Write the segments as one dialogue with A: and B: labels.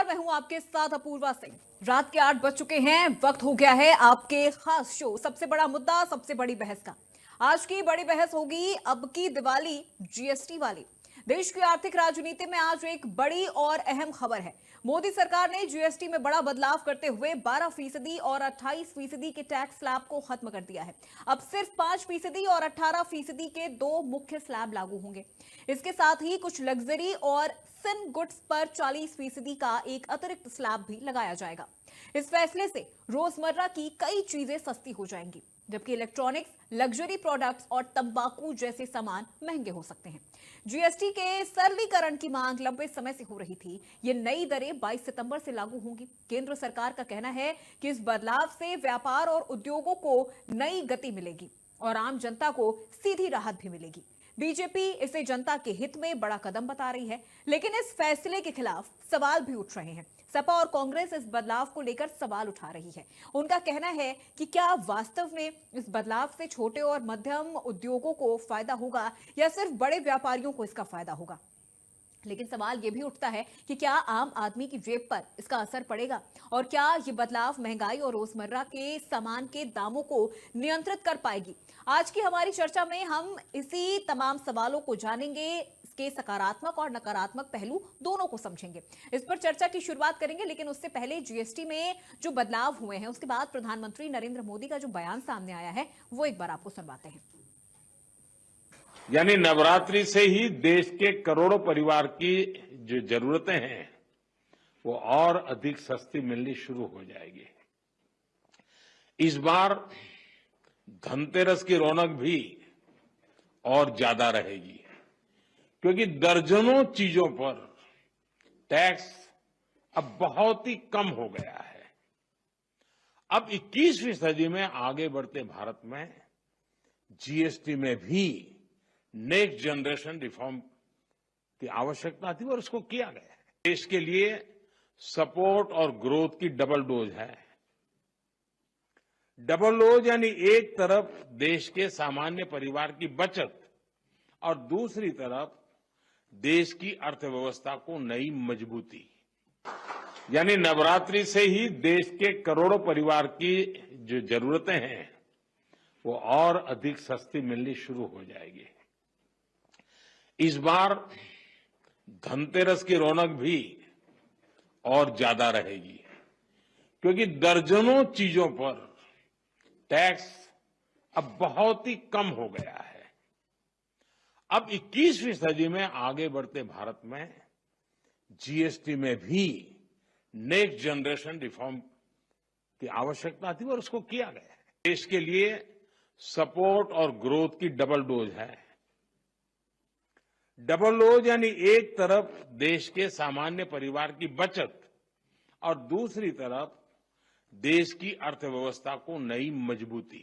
A: नमस्कार, मैं हूं आपके साथ अपूर्वा सिंह। रात के 8 बज चुके हैं। वक्त हो गया है आपके खास शो सबसे बड़ा मुद्दा सबसे बड़ी बहस का। आज की बड़ी बहस होगी अब की दिवाली जीएसटी वाली। देश की आर्थिक राजनीति में आज एक बड़ी और अहम खबर है। मोदी सरकार ने जीएसटी में बड़ा बदलाव करते हुए 12% और 28% के टैक्स स्लैब को खत्म कर दिया है। अब सिर्फ 5% और 18% के दो मुख्य स्लैब लागू होंगे। इसके साथ ही कुछ लग्जरी और सिन गुड्स पर 40% का एक अतिरिक्त स्लैब भी लगाया जाएगा। इस फैसले से रोजमर्रा की कई चीजें सस्ती हो जाएंगी, जबकि इलेक्ट्रॉनिक्स, लग्जरी प्रोडक्ट्स और तंबाकू जैसे सामान महंगे हो सकते हैं। जीएसटी के सरलीकरण की मांग लंबे समय से हो रही थी। ये नई दरें 22 सितंबर से लागू होंगी। केंद्र सरकार का कहना है कि इस बदलाव से व्यापार और उद्योगों को नई गति मिलेगी और आम जनता को सीधी राहत भी मिलेगी। बीजेपी इसे जनता के हित में बड़ा कदम बता रही है, लेकिन इस फैसले के खिलाफ सवाल भी उठ रहे हैं। सपा और कांग्रेस इस बदलाव को लेकर सवाल उठा रही है। उनका कहना है कि क्या वास्तव में इस बदलाव से छोटे और मध्यम उद्योगों को फायदा होगा या सिर्फ बड़े व्यापारियों को इसका फायदा होगा। लेकिन सवाल यह भी उठता है कि क्या आम आदमी की जेब पर इसका असर पड़ेगा और क्या ये बदलाव महंगाई और रोजमर्रा के सामान के दामों को नियंत्रित कर पाएगी। आज की हमारी चर्चा में हम इसी तमाम सवालों को जानेंगे, इसके सकारात्मक और नकारात्मक पहलू दोनों को समझेंगे। इस पर चर्चा की शुरुआत करेंगे, लेकिन उससे पहले जीएसटी में जो बदलाव हुए हैं उसके बाद प्रधानमंत्री नरेंद्र मोदी का जो बयान सामने आया है वो एक बार आपको सुनवाते हैं।
B: यानी नवरात्रि से ही देश के करोड़ों परिवार की जो जरूरतें हैं वो और अधिक सस्ती मिलनी शुरू हो जाएगी। इस बार धनतेरस की रौनक भी और ज्यादा रहेगी, क्योंकि दर्जनों चीजों पर टैक्स अब बहुत ही कम हो गया है। अब 21वीं सदी में आगे बढ़ते भारत में जीएसटी में भी नेक्स्ट जनरेशन रिफॉर्म की आवश्यकता थी और उसको किया गया है। देश के लिए सपोर्ट और ग्रोथ की डबल डोज है। डबल डोज यानी एक तरफ देश के सामान्य परिवार की बचत और दूसरी तरफ देश की अर्थव्यवस्था को नई मजबूती। यानी नवरात्रि से ही देश के करोड़ों परिवार की जो जरूरतें हैं वो और अधिक सस्ती मिलनी शुरू हो जाएगी। इस बार धनतेरस की रौनक भी और ज्यादा रहेगी, क्योंकि दर्जनों चीजों पर टैक्स अब बहुत ही कम हो गया है। अब 21वीं सदी में आगे बढ़ते भारत में जीएसटी में भी नेक्स्ट जनरेशन रिफॉर्म की आवश्यकता थी और उसको किया गया है। देश के लिए सपोर्ट और ग्रोथ की डबल डोज है। डबल डोज यानी एक तरफ देश के सामान्य परिवार की बचत और दूसरी तरफ देश की अर्थव्यवस्था को नई मजबूती।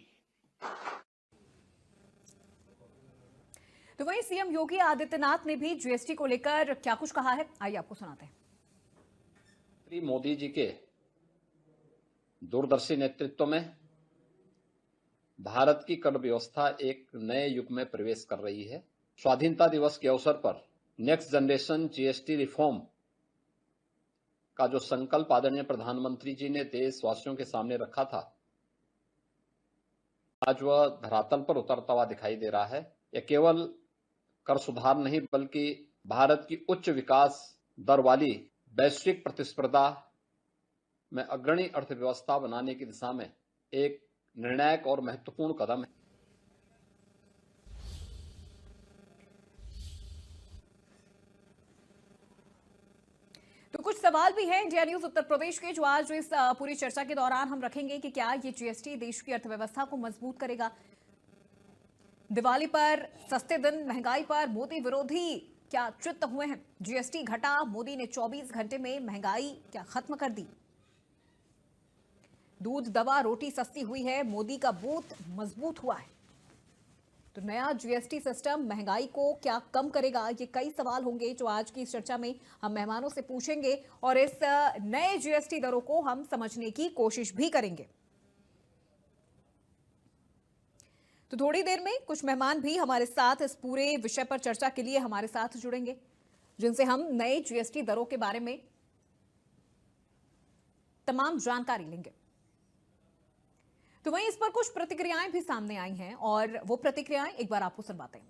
A: तो वहीं सीएम योगी आदित्यनाथ ने भी जीएसटी को लेकर क्या कुछ कहा है, आइए आपको सुनाते हैं।
C: श्री मोदी जी के दूरदर्शी नेतृत्व में भारत की कर व्यवस्था एक नए युग में प्रवेश कर रही है। स्वाधीनता दिवस के अवसर पर नेक्स्ट जनरेशन जीएसटी रिफॉर्म का जो संकल्प आदरणीय प्रधानमंत्री जी ने देशवासियों के सामने रखा था, आज वह धरातल पर उतरता हुआ दिखाई दे रहा है। यह केवल कर सुधार नहीं, बल्कि भारत की उच्च विकास दर वाली वैश्विक प्रतिस्पर्धा में अग्रणी अर्थव्यवस्था बनाने की दिशा में एक निर्णायक और महत्वपूर्ण कदम है।
A: तो कुछ सवाल भी हैं इंडिया न्यूज उत्तर प्रदेश के, जो आज इस पूरी चर्चा के दौरान हम रखेंगे कि क्या ये जीएसटी देश की अर्थव्यवस्था को मजबूत करेगा। दिवाली पर, सस्ते दिन, महंगाई पर मोदी विरोधी क्या चित्त हुए हैं। जीएसटी घटा, मोदी ने 24 घंटे में महंगाई क्या खत्म कर दी। दूध, दवा, रोटी सस्ती हुई है, मोदी का बूथ मजबूत हुआ है। तो नया जीएसटी सिस्टम महंगाई को क्या कम करेगा, ये कई सवाल होंगे जो आज की इस चर्चा में हम मेहमानों से पूछेंगे और इस नए जीएसटी दरों को हम समझने की कोशिश भी करेंगे। तो थोड़ी देर में कुछ मेहमान भी हमारे साथ इस पूरे विषय पर चर्चा के लिए हमारे साथ जुड़ेंगे, जिनसे हम नए जीएसटी दरों के बारे में तमाम जानकारी लेंगे। तो वहीं इस पर कुछ प्रतिक्रियाएं भी सामने आई हैं और वो प्रतिक्रियाएं एक बार आपको सुनवाते हैं।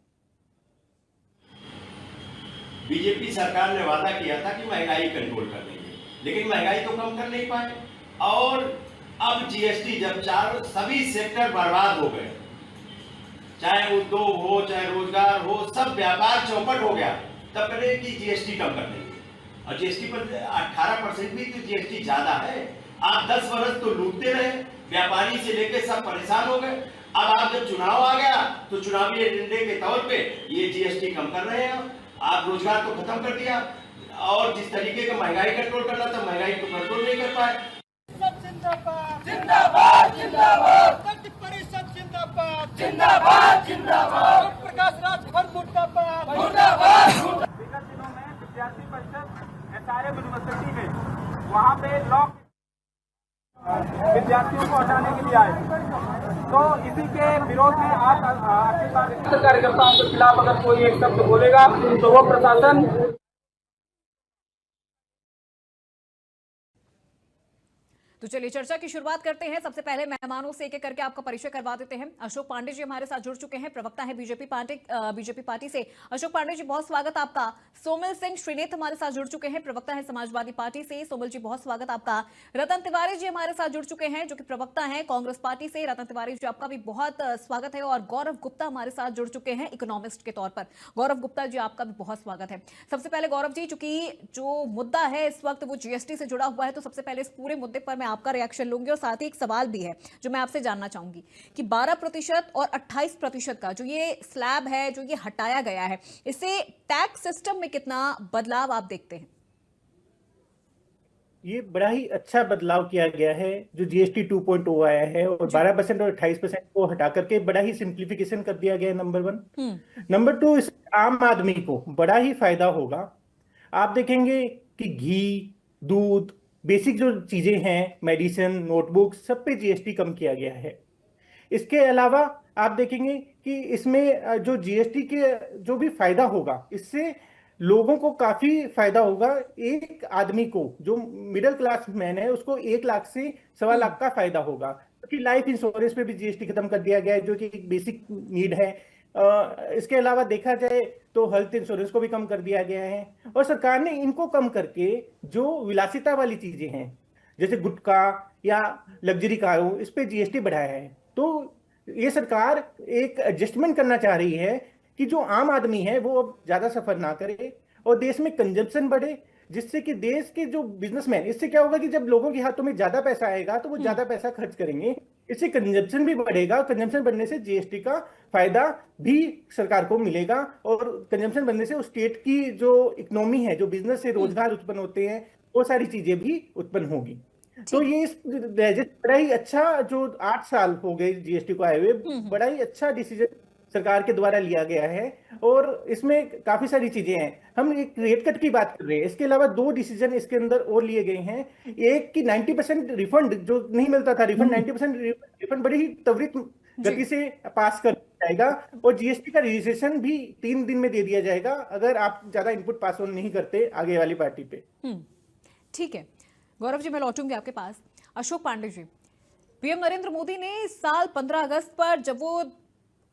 D: बीजेपी सरकार ने वादा किया था कि महंगाई कंट्रोल कर देंगे, लेकिन महंगाई तो कम कर नहीं पाए। और अब जीएसटी जब सभी सेक्टर बर्बाद हो गए, चाहे उद्योग हो, चाहे रोजगार हो, सब व्यापार चौपट हो गया, तब कहे कि जीएसटी कम कर देंगे। और जीएसटी पर 18% भी तो जीएसटी ज्यादा है। आप 10 वर्ष तो लूटते रहे, व्यापारी से लेकर सब परेशान हो गए। अब आप जब चुनाव आ गया तो चुनावी एजेंडे के तौर पे ये जीएसटी कम कर रहे हैं। आप रोजगार तो खत्म कर दिया, और जिस तरीके का महंगाई कंट्रोल करना था, महंगाई को कंट्रोल नहीं कर पाए।
E: जिंदाबाद जिंदाबाद जिंदाबाद, मंत्रि परिषद जिंदाबाद जिंदाबाद जिंदाबाद, प्रकाश राज मुर्दाबाद मुर्दाबाद।
F: विगत दिनों में विद्यार्थी परिषद एसआरएम यूनिवर्सिटी में वहाँ पे लॉक विद्यार्थियों को हटाने के लिए आए, तो इसी के विरोध में आज आखिरकार कार्यकर्ताओं के खिलाफ अगर कोई एक शब्द बोलेगा तो वो प्रशासन।
A: तो चलिए चर्चा की शुरुआत करते हैं। सबसे पहले मेहमानों से एक एक करके आपका परिचय करवा देते हैं। अशोक पांडे जी हमारे साथ जुड़ चुके हैं, प्रवक्ता हैं बीजेपी पार्टी से। अशोक पांडे जी बहुत स्वागत आपका। सोमल सिंह श्रीनेत हमारे साथ जुड़ चुके हैं, प्रवक्ता हैं समाजवादी पार्टी से। सोमल जी बहुत स्वागत आपका। रतन तिवारी जी हमारे साथ जुड़ चुके हैं, जो कि प्रवक्ता हैं कांग्रेस पार्टी से। रतन तिवारी जी आपका भी बहुत स्वागत है। और गौरव गुप्ता हमारे साथ जुड़ चुके हैं इकोनॉमिस्ट के तौर पर। गौरव गुप्ता जी आपका भी बहुत स्वागत है। सबसे पहले गौरव जी, चूंकि जो मुद्दा है इस वक्त वो जीएसटी से जुड़ा हुआ है, तो सबसे पहले इस पूरे मुद्दे पर मैं आपका रिएक्शन लूंगी। और साथ ही एक सवाल भी है जो मैं आपसे जानना चाहूंगी कि 12% और 28% का जो ये स्लैब है, जो ये हटाया गया है, इससे टैक्स सिस्टम में कितना बदलाव आप देखते हैं?
G: ये बड़ा ही अच्छा बदलाव किया गया है जो जीएसटी 2.0 आया है, और 12% और 28% को हटा करके बड़ा ही सिंप्लीफिकेशन कर दिया गया है, नंबर 1। नंबर 2, इस आम आदमी को बड़ा ही फायदा होगा। आप देखेंगे कि घी, दूध, बेसिक जो चीजें हैं, मेडिसिन, नोटबुक, सब पे जीएसटी कम किया गया है। इसके अलावा आप देखेंगे कि इसमें जो जीएसटी के जो भी फायदा होगा, इससे लोगों को काफी फायदा होगा। एक आदमी को जो मिडिल क्लास मैन है उसको 1 लाख से 1.25 लाख का फायदा होगा, क्योंकि लाइफ इंश्योरेंस पे भी जीएसटी खत्म कर दिया गया है, जो कि एक बेसिक नीड है। इसके अलावा देखा जाए तो हेल्थ इंश्योरेंस को भी कम कर दिया गया है। और सरकार ने इनको कम करके जो विलासिता वाली चीजें हैं, जैसे गुटखा या लग्जरी कारों, इस पे जीएसटी बढ़ाया है। तो ये सरकार एक एडजस्टमेंट करना चाह रही है कि जो आम आदमी है वो अब ज्यादा सफर ना करे और देश में कंजम्पशन बढ़े, जिससे कि देश के जो बिजनेसमैन, इससे क्या होगा कि जब लोगों के हाथों में ज्यादा पैसा आएगा तो वो ज्यादा पैसा खर्च करेंगे, इससे कंजम्पशन भी बढ़ेगा। कंजम्पशन बढ़ने से जीएसटी का फायदा भी सरकार को मिलेगा, और कंजम्पशन बढ़ने से उस स्टेट की जो इकोनॉमी है, जो बिजनेस से रोजगार उत्पन्न होते हैं, वो सारी चीजें भी उत्पन्न होगी। तो ये बड़ा ही अच्छा, जो 8 साल हो गए जीएसटी को आए हुए, बड़ा ही अच्छा डिसीजन सरकार के द्वारा लिया गया है। और इसमें काफी सारी चीजें हैं। हम एक रेट कट की बात कर रहे हैं, इसके अलावा 2 डिसीजन इसके अंदर और लिए गए हैं। एक कि 90% रिफंड जो नहीं मिलता था, रिफंड 90% रिफंड बड़ी ही त्वरित गति से पास कर जाएगा, और जीएसटी का रजिस्ट्रेशन भी 3 दिन में दे दिया जाएगा अगर आप ज्यादा इनपुट पास ऑन नहीं करते आगे वाली पार्टी पे।
A: ठीक है गौरव जी, मैं लौटूंगी आपके पास। अशोक पांडे जी, पीएम नरेंद्र मोदी ने इस साल 15 अगस्त पर जब वो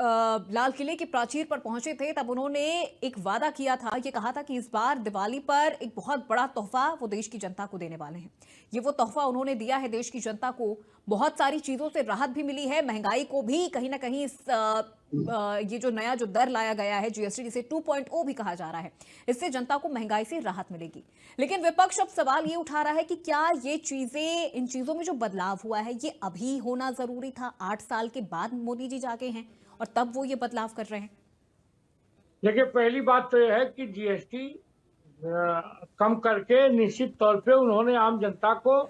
A: लाल किले की प्राचीर पर पहुंचे थे, तब उन्होंने एक वादा किया था, ये कहा था कि इस बार दिवाली पर एक बहुत बड़ा तोहफा वो देश की जनता को देने वाले हैं। ये वो तोहफा उन्होंने दिया है देश की जनता को। बहुत सारी चीजों से राहत भी मिली है, महंगाई को भी कहीं ना कहीं ये जो नया जो दर लाया गया है जीएसटी, जिसे 2.0 भी कहा जा रहा है, इससे जनता को महंगाई से राहत मिलेगी। लेकिन विपक्ष अब सवाल ये उठा रहा है कि क्या ये चीजें, इन चीजों में जो बदलाव हुआ है, ये अभी होना जरूरी था? 8 साल के बाद मोदी जी जाके हैं और तब वो ये बदलाव कर रहे हैं।
F: देखिए, पहली बात तो यह है कि जीएसटी कम करके निश्चित तौर पे उन्होंने आम जनता को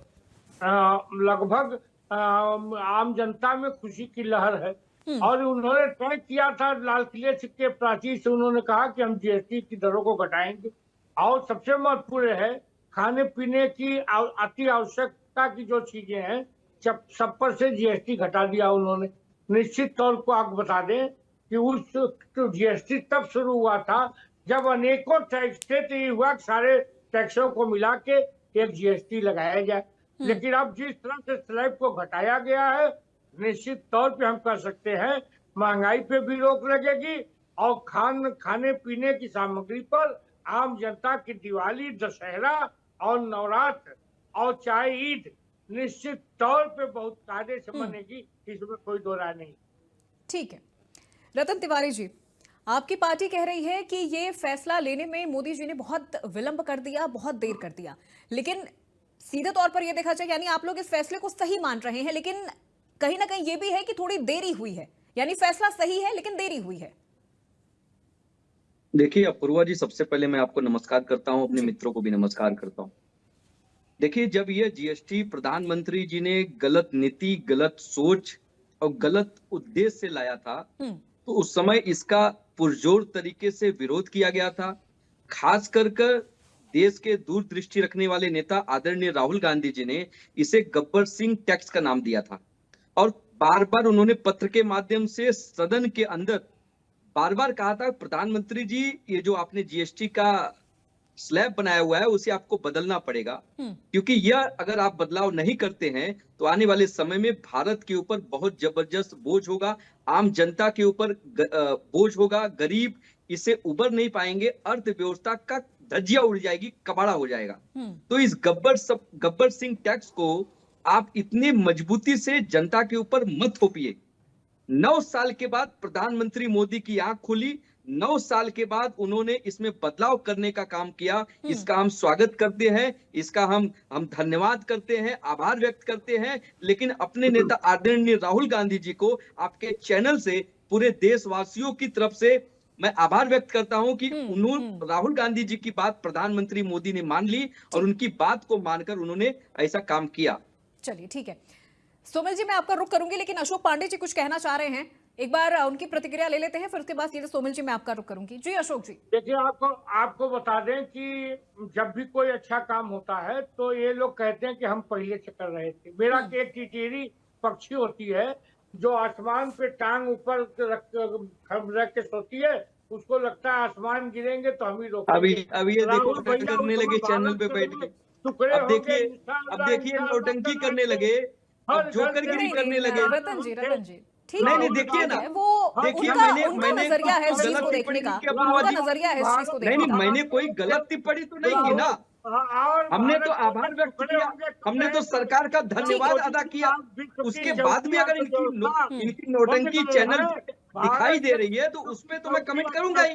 F: लगभग आम जनता में खुशी की लहर है। और उन्होंने तय किया था लाल किले के प्राचीर से, उन्होंने कहा कि हम जीएसटी की दरों को घटाएंगे। और सबसे महत्वपूर्ण है, खाने पीने की अति आवश्यकता की जो चीजें हैं सब पर से जीएसटी घटा दिया उन्होंने। निश्चित तौर को आप बता दें कि उस जीएसटी तब शुरू हुआ था जब अनेकों टैक्स थे, तो ये हुआ सारे टैक्सों को मिला के एक जीएसटी लगाया जाए। लेकिन अब जिस तरह से स्लैब को घटाया गया है, निश्चित तौर पे हम कर सकते हैं महंगाई पे भी रोक लगेगी और खाने पीने की सामग्री पर आम जनता की दिवाली, दशहरा और नवरात्र और चाहे ईद निश्चित तौर पे बहुत कायदे से मनेगी, इसमें कोई दो राय नहीं।
A: ठीक है रतन तिवारी जी, आपकी पार्टी कह रही है कि ये फैसला लेने में मोदी जी ने बहुत विलंब कर दिया, बहुत देर कर दिया, लेकिन सीधे तौर पर यह देखा जाए यानी आप लोग इस फैसले को सही मान रहे हैं, लेकिन कहीं ना कहीं ये भी है कि थोड़ी देरी हुई है, यानी फैसला सही है लेकिन देरी हुई है।
H: देखिए अपूर्वा जी, सबसे पहले मैं आपको नमस्कार करता हूं, अपने मित्रों को भी नमस्कार करता हूं। देखिए, जब ये जीएसटी प्रधानमंत्री जी ने गलत नीति, गलत सोच और गलत उद्देश्य से लाया था, तो उस समय इसका पुरजोर तरीके से विरोध किया गया था। खास कर देश के दूरदृष्टि रखने वाले नेता आदरणीय राहुल गांधी जी ने इसे गब्बर सिंह टैक्स का नाम दिया था और बार बार उन्होंने पत्र के माध्यम से सदन के अंदर बार बार कहा था, प्रधानमंत्री जी ये जो आपने जीएसटी का स्लैब बनाया हुआ है उसे आपको बदलना पड़ेगा, क्योंकि यह अगर आप बदलाव नहीं करते हैं तो आने वाले समय में भारत के ऊपर बहुत जबरदस्त बोझ होगा, आम जनता के ऊपर बोझ होगा, गरीब इसे उबर नहीं पाएंगे, अर्थव्यवस्था का धज्जिया उड़ जाएगी, कबाड़ा हो जाएगा। तो इस गब्बर सिंह टैक्स को आप इतनी मजबूती से जनता के ऊपर मत थोपिए। 9 साल के बाद प्रधानमंत्री मोदी की आंख खुली, 9 साल के बाद उन्होंने इसमें बदलाव करने का काम किया। इसका हम स्वागत करते हैं, इसका हम धन्यवाद करते हैं, आभार व्यक्त करते हैं। लेकिन अपने नेता आदरणीय राहुल गांधी जी को आपके चैनल से पूरे देशवासियों की तरफ से मैं आभार व्यक्त करता हूं कि उन्होंने राहुल गांधी जी की बात प्रधानमंत्री मोदी ने मान ली और उनकी बात को मानकर उन्होंने ऐसा काम किया।
A: चलिए ठीक है सोमेल जी, मैं आपका रुख करूंगी, लेकिन अशोक पांडे जी कुछ कहना चाह रहे हैं, एक बार उनकी प्रतिक्रिया ले लेते हैं, फिर उसके बाद सीधे सोमेल जी मैं आपका रुख करूंगी। जी अशोक जी।
F: देखिए, आपको बता दें कि जब भी कोई अच्छा काम होता है तो ये लोग कहते हैं कि हम पहले से कर रहे थे। मेरा एक टिटेरी पक्षी होती है जो आसमान पे टांग ऊपर रख के सोती है, उसको लगता है आसमान गिरेंगे तो हम ही रोकेंगे।
H: अभी ये देखो करने लगे चैनल पे बैठ के, अब देखिए नौटंकी करने लगे, जोकरगिरी करने लगे।
A: रतन जी ठीक
H: नहीं देखिए ना,
A: वो
H: देखिए
A: उनका नजरिया है इस चीज को देखने का, उनका नजरिया है इस चीज को देखने का।
H: नहीं, मैंने कोई गलत टिप्पणी तो नहीं की ना, हमने तो आभार व्यक्त किया, हमने तो सरकार का धन्यवाद अदा किया। उसके बाद भी अगर इनकी नौटंकी चैनल दिखाई दे रही है तो उसपे तो मैं कमेंट करूंगा ही।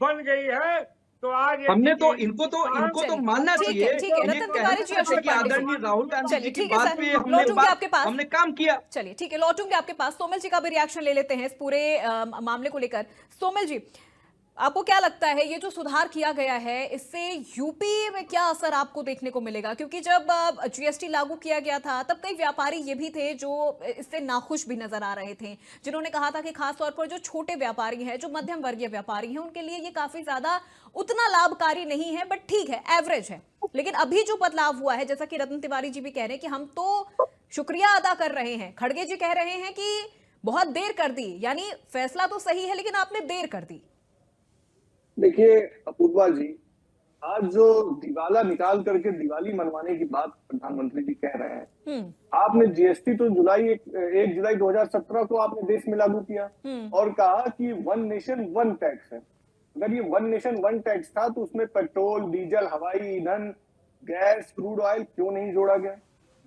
F: बन गई है तो आज
H: हमने तो इनको तो मानना चाहिए।
A: ठीक है रतन तिवारी जी, अशोक पांडे
H: आदरणीय राहुल गांधी जी की
A: ठीक है
H: बात
A: सर,
H: पे
A: आपके पास
H: हमने काम किया।
A: चलिए ठीक है, लौटूंगे आपके पास। सोमेल जी का भी रिएक्शन ले लेते हैं इस पूरे मामले को लेकर। सोमेल जी, आपको क्या लगता है ये जो सुधार किया गया है इससे यूपी में क्या असर आपको देखने को मिलेगा? क्योंकि जब जीएसटी लागू किया गया था तब कई व्यापारी ये भी थे जो इससे नाखुश भी नजर आ रहे थे, जिन्होंने कहा था कि खासतौर पर जो छोटे व्यापारी हैं, जो मध्यम वर्गीय व्यापारी हैं, उनके लिए ये काफी ज्यादा उतना लाभकारी नहीं है, बट ठीक है, एवरेज है। लेकिन अभी जो बदलाव हुआ है, जैसा कि रतन तिवारी जी भी कह रहे हैं कि हम तो शुक्रिया अदा कर रहे हैं, खड़गे जी कह रहे हैं कि बहुत देर कर दी, यानी फैसला तो सही है लेकिन आपने देर कर दी।
I: देखिए अपूर्वा जी, आज जो दिवाला निकाल करके दिवाली मनवाने की बात प्रधानमंत्री जी कह रहे हैं, आपने जीएसटी तो 1 जुलाई 2017 को आपने देश में लागू किया और कहा कि 1 नेशन 1 टैक्स है। अगर ये 1 नेशन 1 टैक्स था तो उसमें पेट्रोल, डीजल, हवाई ईंधन, गैस, क्रूड ऑयल क्यों नहीं जोड़ा गया?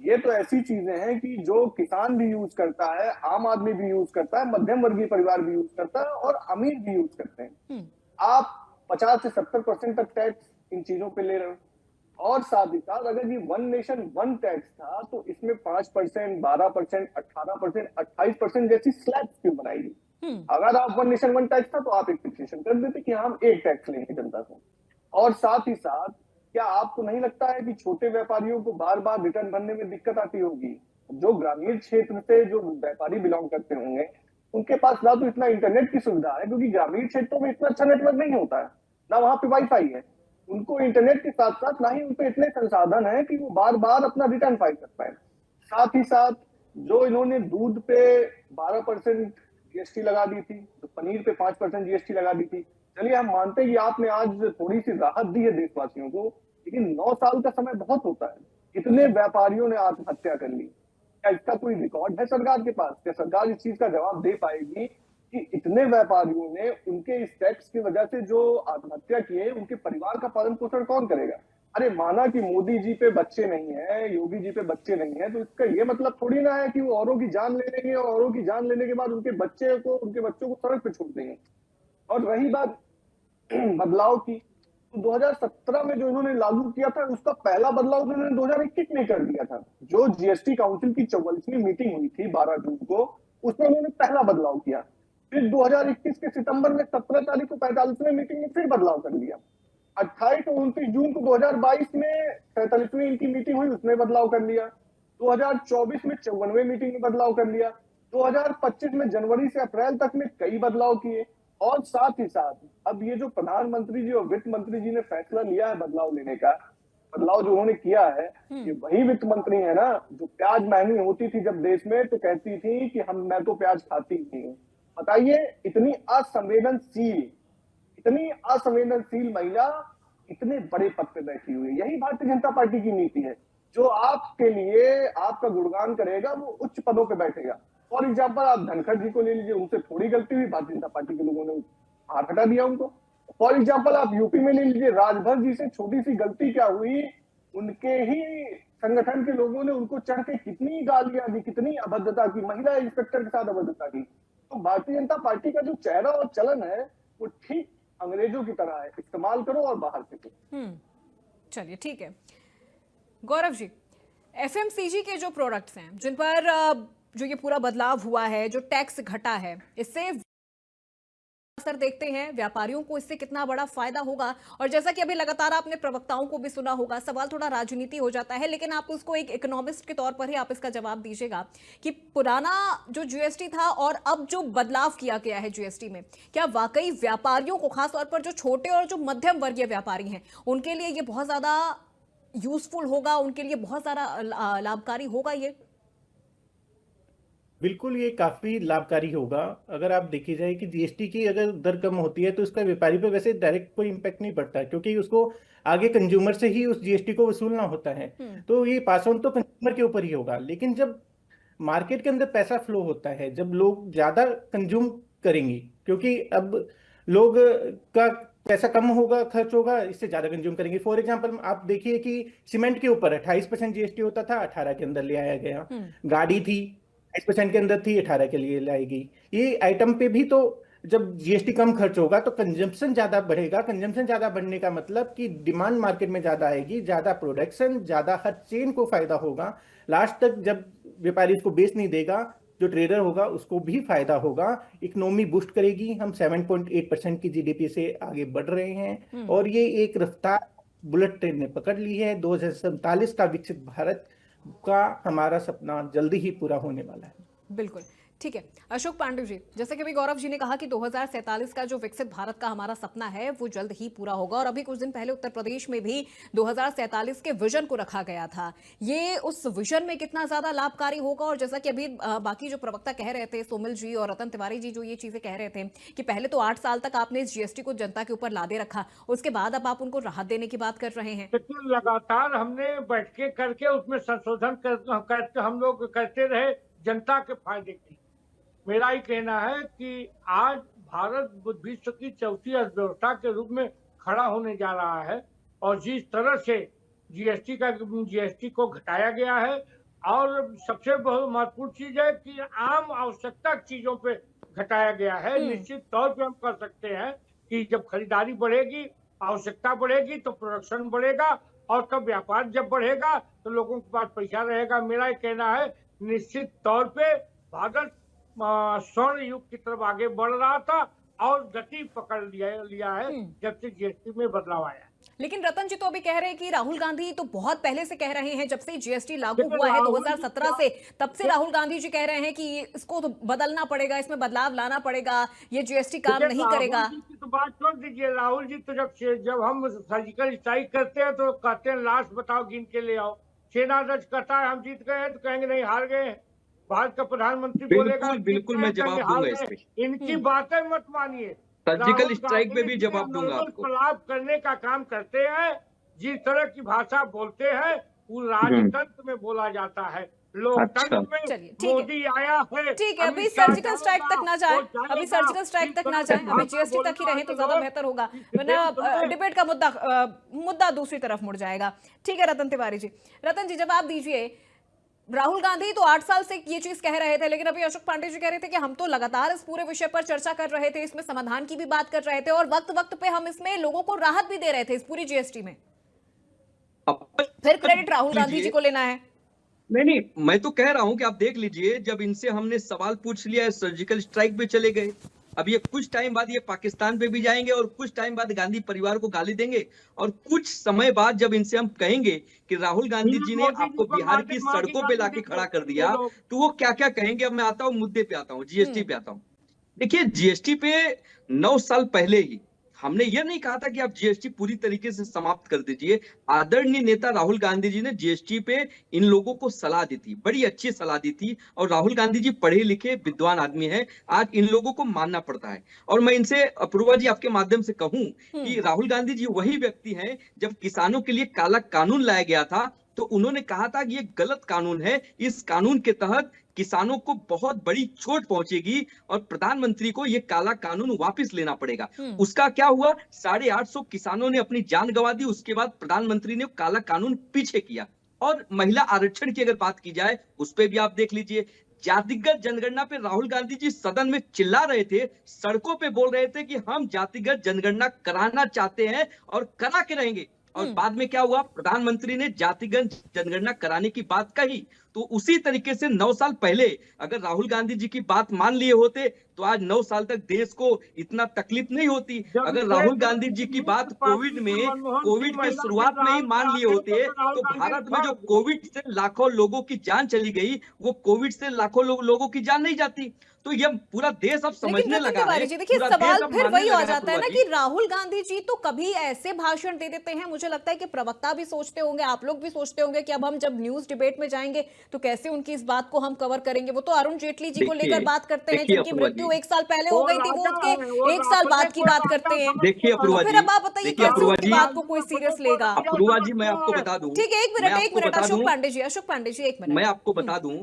I: ये तो ऐसी चीजें हैं कि जो किसान भी यूज करता है, आम आदमी भी यूज करता है, मध्यम वर्गीय परिवार भी यूज करता है और अमीर भी यूज करते हैं। आप 50 से 70% तक टैक्स इन चीजों पे ले रहे हो और साथ ही साथ अगर ये 1 नेशन 1 टैक्स था तो इसमें 5%, 12%, 18%, 28% जैसी स्लैब्स क्यों बनाई गई? अगर आप 1 नेशन 1 टैक्स था तो आप एक पिटीशन कर देते कि हम एक टैक्स लेंगे जनता से। और साथ ही साथ क्या आपको नहीं लगता है कि छोटे व्यापारियों को बार बार रिटर्न भरने में दिक्कत आती होगी? जो ग्रामीण क्षेत्र से जो व्यापारी बिलोंग करते होंगे उनके पास ना तो इतना इंटरनेट की सुविधा है, क्योंकि ग्रामीण क्षेत्रों में इतना अच्छा नेटवर्क नहीं होता है, ना वहां पे वाईफाई है, उनको इंटरनेट के साथ साथ ना ही उनपे इतने संसाधन है कि वो बार बार अपना रिटर्न फाइल कर पाए। साथ ही साथ जो इन्होंने दूध पे 12% जीएसटी लगा दी थी, तो पनीर पे 5% जीएसटी लगा दी थी। चलिए हम मानते हैं कि आपने आज थोड़ी सी राहत दी है देशवासियों को, लेकिन 9 साल का समय बहुत होता है। इतने व्यापारियों ने आत्महत्या कर ली। क्या इसका कोई रिकॉर्ड है सरकार के पास? क्या सरकार इस चीज का जवाब दे पाएगी कि इतने व्यापारियों ने उनके इस टैक्स की वजह से जो आत्महत्या किए, उनके परिवार का पालन पोषण कौन करेगा? अरे माना कि मोदी जी पे बच्चे नहीं है, योगी जी पे बच्चे नहीं है, तो इसका ये मतलब थोड़ी ना है कि वो औरों की जान ले लेंगे और औरों की जान लेने के बाद उनके बच्चों को सड़क पे छोड़ देंगे। और रही बात बदलाव की, तो 2017 में जो इन्होंने लागू किया था, उसका पहला बदलाव तो इन्होंने 2021 में कर दिया था। जो जीएसटी काउंसिल की 44वीं मीटिंग हुई थी 12 जून को, उसमें उन्होंने पहला बदलाव किया। फिर 2021 के सितंबर में 17 तारीख को 45वीं मीटिंग में फिर बदलाव कर दिया। 28 और 29 जून को 2022 में 47वीं इनकी मीटिंग हुई, उसमें बदलाव कर लिया। 2024 में 54वें मीटिंग में बदलाव कर लिया। 2025 में जनवरी से अप्रैल तक में कई बदलाव किए। और साथ ही साथ अब ये जो प्रधानमंत्री जी और वित्त मंत्री जी ने फैसला लिया है बदलाव लेने का, बदलाव जो उन्होंने किया है, ये वही वित्त मंत्री है ना जो प्याज महंगी होती थी जब देश में तो कहती थी कि मैं तो प्याज खाती नहीं हूँ। बताइए, इतनी असंवेदनशील महिला इतने बड़े पद पे बैठी हुई है। यही भारतीय जनता पार्टी की नीति है। जो आपके लिए आपका गुणगान करेगा वो उच्च पदों पे बैठेगा। फॉर एग्जाम्पल आप धनखड़ जी को ले लीजिए, उनसे थोड़ी गलती हुई, भारतीय जनता पार्टी के लोगों ने बाहर हटा दिया उनको। फॉर एग्जाम्पल आप यूपी में ले लीजिए, राजभर जी से छोटी सी गलती क्या हुई, उनके ही संगठन के लोगों ने उनको चढ़ के कितनी गालियां दी, कितनी अभद्रता की, महिला इंस्पेक्टर के साथ अभद्रता की। तो भारतीय जनता पार्टी का जो चेहरा और चलन है वो ठीक अंग्रेजों की तरह है, इस्तेमाल करो और बाहर फेंको।
A: चलिए ठीक है। गौरव जी, एफएमसीजी के जो प्रोडक्ट्स हैं जिन पर जो ये पूरा बदलाव हुआ है, जो टैक्स घटा है, इससे असर देखते हैं, व्यापारियों को इससे कितना बड़ा फायदा होगा? और जैसा कि अभी लगातार आपने प्रवक्ताओं को भी सुना होगा, सवाल थोड़ा राजनीति हो जाता है, लेकिन आप उसको एक इकोनॉमिस्ट के तौर पर ही आप इसका जवाब दीजिएगा कि पुराना जो जीएसटी था और अब जो बदलाव किया गया है जीएसटी में, क्या वाकई व्यापारियों को, खासतौर पर जो छोटे और जो मध्यम वर्गीय व्यापारी हैं, उनके लिए ये बहुत ज्यादा यूजफुल होगा, उनके लिए बहुत ज्यादा लाभकारी होगा? ये
G: बिल्कुल, ये काफी लाभकारी होगा। अगर आप देखी जाए कि जीएसटी की अगर दर कम होती है तो इसका व्यापारी पे वैसे डायरेक्ट कोई इम्पैक्ट नहीं पड़ता, क्योंकि उसको आगे कंज्यूमर से ही उस जीएसटी को वसूलना होता है। तो ये पास ऑन तो कंज्यूमर के ऊपर ही होगा। लेकिन जब मार्केट के अंदर पैसा फ्लो होता है, जब लोग ज्यादा कंज्यूम करेंगे, क्योंकि अब लोग का पैसा कम होगा, खर्च होगा, इससे ज्यादा कंज्यूम करेंगे। फॉर एग्जांपल आप देखिए कि सीमेंट के ऊपर 28% जीएसटी होता था, 18 के अंदर ले आया गया। गाड़ी थी 28% के अंदर थी, 18 के लिए लाई गई। ये आइटम पे भी तो जब जीएसटी कम खर्च होगा तो कंजम्पशन ज्यादा बढ़ेगा। कंजम्पशन ज्यादा बढ़ने का मतलब कि डिमांड मार्केट में ज्यादा आएगी, ज्यादा प्रोडक्शन, ज्यादा हर चेन को फायदा होगा। लास्ट तक जब व्यापारी इसको बेच नहीं देगा, जो ट्रेडर होगा उसको भी फायदा होगा। इकोनॉमी बूस्ट करेगी। हम 7.8% की जीडीपी से आगे बढ़ रहे हैं और ये एक रफ्तार बुलेट ट्रेन ने पकड़ ली है। 2047 का विकसित भारत का हमारा सपना जल्दी ही पूरा होने वाला है।
A: बिल्कुल ठीक है। अशोक पांडे जी, जैसे कि अभी गौरव जी ने कहा कि 2047 का जो विकसित भारत का हमारा सपना है वो जल्द ही पूरा होगा, और अभी कुछ दिन पहले उत्तर प्रदेश में भी 2047 के विजन को रखा गया था। ये उस विजन में कितना ज्यादा लाभकारी होगा? और जैसा कि अभी बाकी जो प्रवक्ता कह रहे थे, सोमिल जी और रतन तिवारी जी, जो ये चीजें कह रहे थे कि पहले तो 8 साल तक आपने इस जीएसटी को जनता के ऊपर लादे रखा, उसके बाद अब आप उनको राहत देने की बात कर रहे हैं।
F: लेकिन लगातार हमने बैठकें करके उसमें संशोधन हम लोग करते रहे जनता के फायदे के लिए। मेरा ही कहना है कि आज भारत विश्व की चौथी अर्थव्यवस्था के रूप में खड़ा होने जा रहा है, और जिस तरह से जीएसटी को घटाया गया है, और सबसे बहुत महत्वपूर्ण चीज है कि आम आवश्यकता चीजों पे घटाया गया है। निश्चित तौर पे हम कर सकते हैं कि जब खरीदारी बढ़ेगी, आवश्यकता बढ़ेगी, तो प्रोडक्शन बढ़ेगा, और तब व्यापार जब बढ़ेगा तो लोगों के पास पैसा रहेगा। मेरा ये कहना है निश्चित तौर पे भारत स्वर्ण युग की तरफ आगे बढ़ रहा था और गति पकड़ लिया है जब से जीएसटी में बदलाव आया।
A: लेकिन रतन जी तो अभी कह रहे हैं कि राहुल गांधी तो बहुत पहले से कह रहे हैं, जब से जीएसटी लागू हुआ है 2017 से, तब से राहुल गांधी जी कह रहे हैं कि इसको तो बदलना पड़ेगा, इसमें बदलाव लाना पड़ेगा, ये जीएसटी काम नहीं करेगा।
F: तो बात छोड़ दीजिए, राहुल जी तो जब हम सर्जिकल स्ट्राइक करते हैं तो कहते हैं लाश बताओ गिन के ले आओ। सेना अध्यक्ष कहता है हम जीत गए हैं, तो कहेंगे नहीं हार गए हैं। भारत का प्रधानमंत्री बोलेगा
H: बिल्कुल मैं जवाब दूंगा इस पे।
F: इनकी बातें मत मानिए।
H: सर्जिकल स्ट्राइक पे भी जवाब दूंगा आपको।
F: लाभ करने का काम करते हैं, जिस तरह की भाषा बोलते हैं वो राजतंत्र में बोला जाता है, लोकतंत्र
H: अच्छा।
F: में
A: चलिए, ठीक है।
F: मोदी आया है।
A: ठीक है, अभी
F: अमित शाह
A: सर्जिकल स्ट्राइक तक ना जाए,
F: जाएगा, वो
A: अभी
F: जाएगा।
A: सर्जिकल स्ट्राइक तक ना
F: इस
A: जाए,
F: तरह
A: अभी
F: भाषा
A: जीएसटी तक ही
F: बोलने
A: रहे तो
F: वाले
A: ज्यादा
F: लोग
A: बेहतर होगा,
F: इस
A: वरना
F: देश में-
A: डिबेट का मुद्दा दूसरी तरफ मुड़ जाएगा। ठीक है रतन तिवारी जी, रतन जी जवाब दीजिए। राहुल गांधी तो 8 साल से ये चीज कह रहे थे, लेकिन अभी अशोक पांडे जी कह रहे थे कि हम तो लगातार इस पूरे विषय पर चर्चा कर रहे थे, इसमें समाधान की भी बात कर रहे थे और वक्त वक्त पे हम इसमें लोगों को राहत भी दे रहे थे इस पूरी जीएसटी में। फिर क्रेडिट राहुल गांधी जी को लेना है?
H: नहीं, मैं तो कह रहा हूं कि आप देख लीजिए, जब इनसे हमने सवाल पूछ लिया है, सर्जिकल स्ट्राइक पे चले गए, अब ये कुछ टाइम बाद ये पाकिस्तान पे भी जाएंगे और कुछ टाइम बाद गांधी परिवार को गाली देंगे, और कुछ समय बाद जब इनसे हम कहेंगे कि राहुल गांधी जी ने आपको बिहार की सड़कों पे लाके खड़ा कर दिया, तो वो क्या क्या कहेंगे। अब मैं आता हूँ मुद्दे पे आता हूँ, जीएसटी पे आता हूँ। देखिए, जीएसटी पे 9 साल पहले ही हमने ये नहीं कहा था कि आप जीएसटी पूरी तरीके से समाप्त कर दीजिए। आदरणीय नेता राहुल गांधी जी ने जीएसटी पे इन लोगों को सलाह दी थी, बड़ी अच्छी सलाह दी थी, और राहुल गांधी जी पढ़े लिखे विद्वान आदमी हैं, आज इन लोगों को मानना पड़ता है। और मैं इनसे अपूर्वा जी आपके माध्यम से कहूं कि राहुल गांधी जी वही व्यक्ति हैं, जब किसानों के लिए काला कानून लाया गया था तो उन्होंने कहा था कि ये गलत कानून है, इस कानून के तहत किसानों को बहुत बड़ी चोट पहुंचेगी और प्रधानमंत्री को ये काला कानून वापस लेना पड़ेगा। उसका क्या हुआ, 850 किसानों ने अपनी जान गंवा दी, उसके बाद प्रधानमंत्री ने काला कानून पीछे किया। और महिला आरक्षण की अगर बात की जाए, उस पर भी आप देख लीजिए, जातिगत जनगणना पे राहुल गांधी जी सदन में चिल्ला रहे थे, सड़कों पे बोल रहे थे कि हम जातिगत जनगणना कराना चाहते हैं और करा के रहेंगे। और बाद में क्या हुआ, प्रधानमंत्री ने जातिगत जनगणना कराने की बात कही। तो उसी तरीके से 9 साल पहले अगर राहुल गांधी जी की बात मान लिए होते तो आज 9 साल तक देश को इतना तकलीफ नहीं होती। अगर राहुल गांधी जी की बात कोविड के शुरुआत में ही मान लिए होते तो भारत में जो कोविड से लाखों लोगों की जान चली गई, वो कोविड से लाखों लोगों की जान नहीं जाती। तो ये पूरा देश अब समझने लगा है।
A: जी देखिए, सवाल फिर वही आ जाता है ना कि राहुल गांधी जी तो कभी ऐसे भाषण दे देते हैं, मुझे लगता है कि प्रवक्ता भी सोचते होंगे, आप लोग भी सोचते होंगे कि अब हम जब न्यूज डिबेट में जाएंगे तो कैसे उनकी इस बात को हम कवर करेंगे। वो तो अरुण जेटली जी को लेकर बात करते हैं, जिनकी मृत्यु 1 साल पहले हो गई थी, वो उसके 1 साल बाद की बात करते हैं।
H: देखिए अपूर्वा जी,
A: फिर अब आप बताइए कैसे उनकी बात को कोई सीरियस लेगा।
H: अपूर्वा जी मैं आपको बता दूं,
A: ठीक है, एक मिनट अशोक पांडे जी 1 मिनट
H: मैं आपको बता दूं,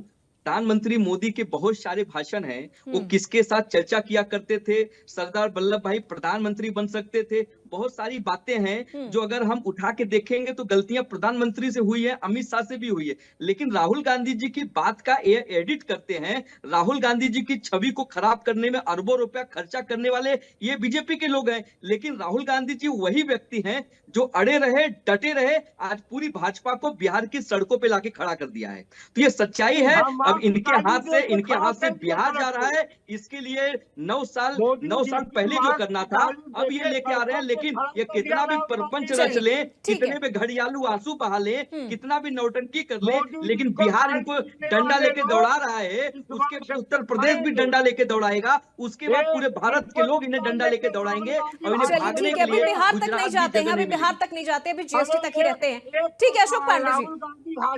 H: प्रधानमंत्री मोदी के बहुत सारे भाषण हैं, वो किसके साथ चर्चा किया करते थे, सरदार वल्लभ भाई प्रधानमंत्री बन सकते थे, बहुत सारी बातें हैं जो अगर हम उठा के देखेंगे तो गलतियां प्रधानमंत्री से हुई है, अमित शाह से भी हुई है। लेकिन राहुल गांधी जी की बात का एडिट करते हैं, राहुल गांधी जी की छवि को खराब करने में अरबों रुपया खर्चा करने वाले ये बीजेपी के लोग हैं। लेकिन राहुल गांधी जी वही व्यक्ति हैं जो अड़े रहे, डटे रहे, आज पूरी भाजपा को बिहार की सड़कों पे लाके खड़ा कर दिया है। तो ये सच्चाई है। अब इनके हाथ से बिहार जा रहा है, इसके लिए 9 साल पहले जो करना था अब ये लेके आ रहे हैं। लेकिन ये कितना भी प्रपंच रच ले, कितने भी घड़ियालू आंसू बहा ले, कितना भी नौटंकी कर ले, लेकिन बिहार इनको डंडा लेके दौड़ा रहा है, उसके उत्तर प्रदेश भी डंडा लेके दौड़ाएगा, उसके बाद पूरे भारत के लोग इन्हें डंडा लेके दौड़ाएंगे और इन्हें भागने के लिए
A: बिहार तक नहीं जाते हैं, अभी बिहार तक नहीं जाते, अभी जीएसटी तक ही रहते हैं। ठीक है अशोक पांडे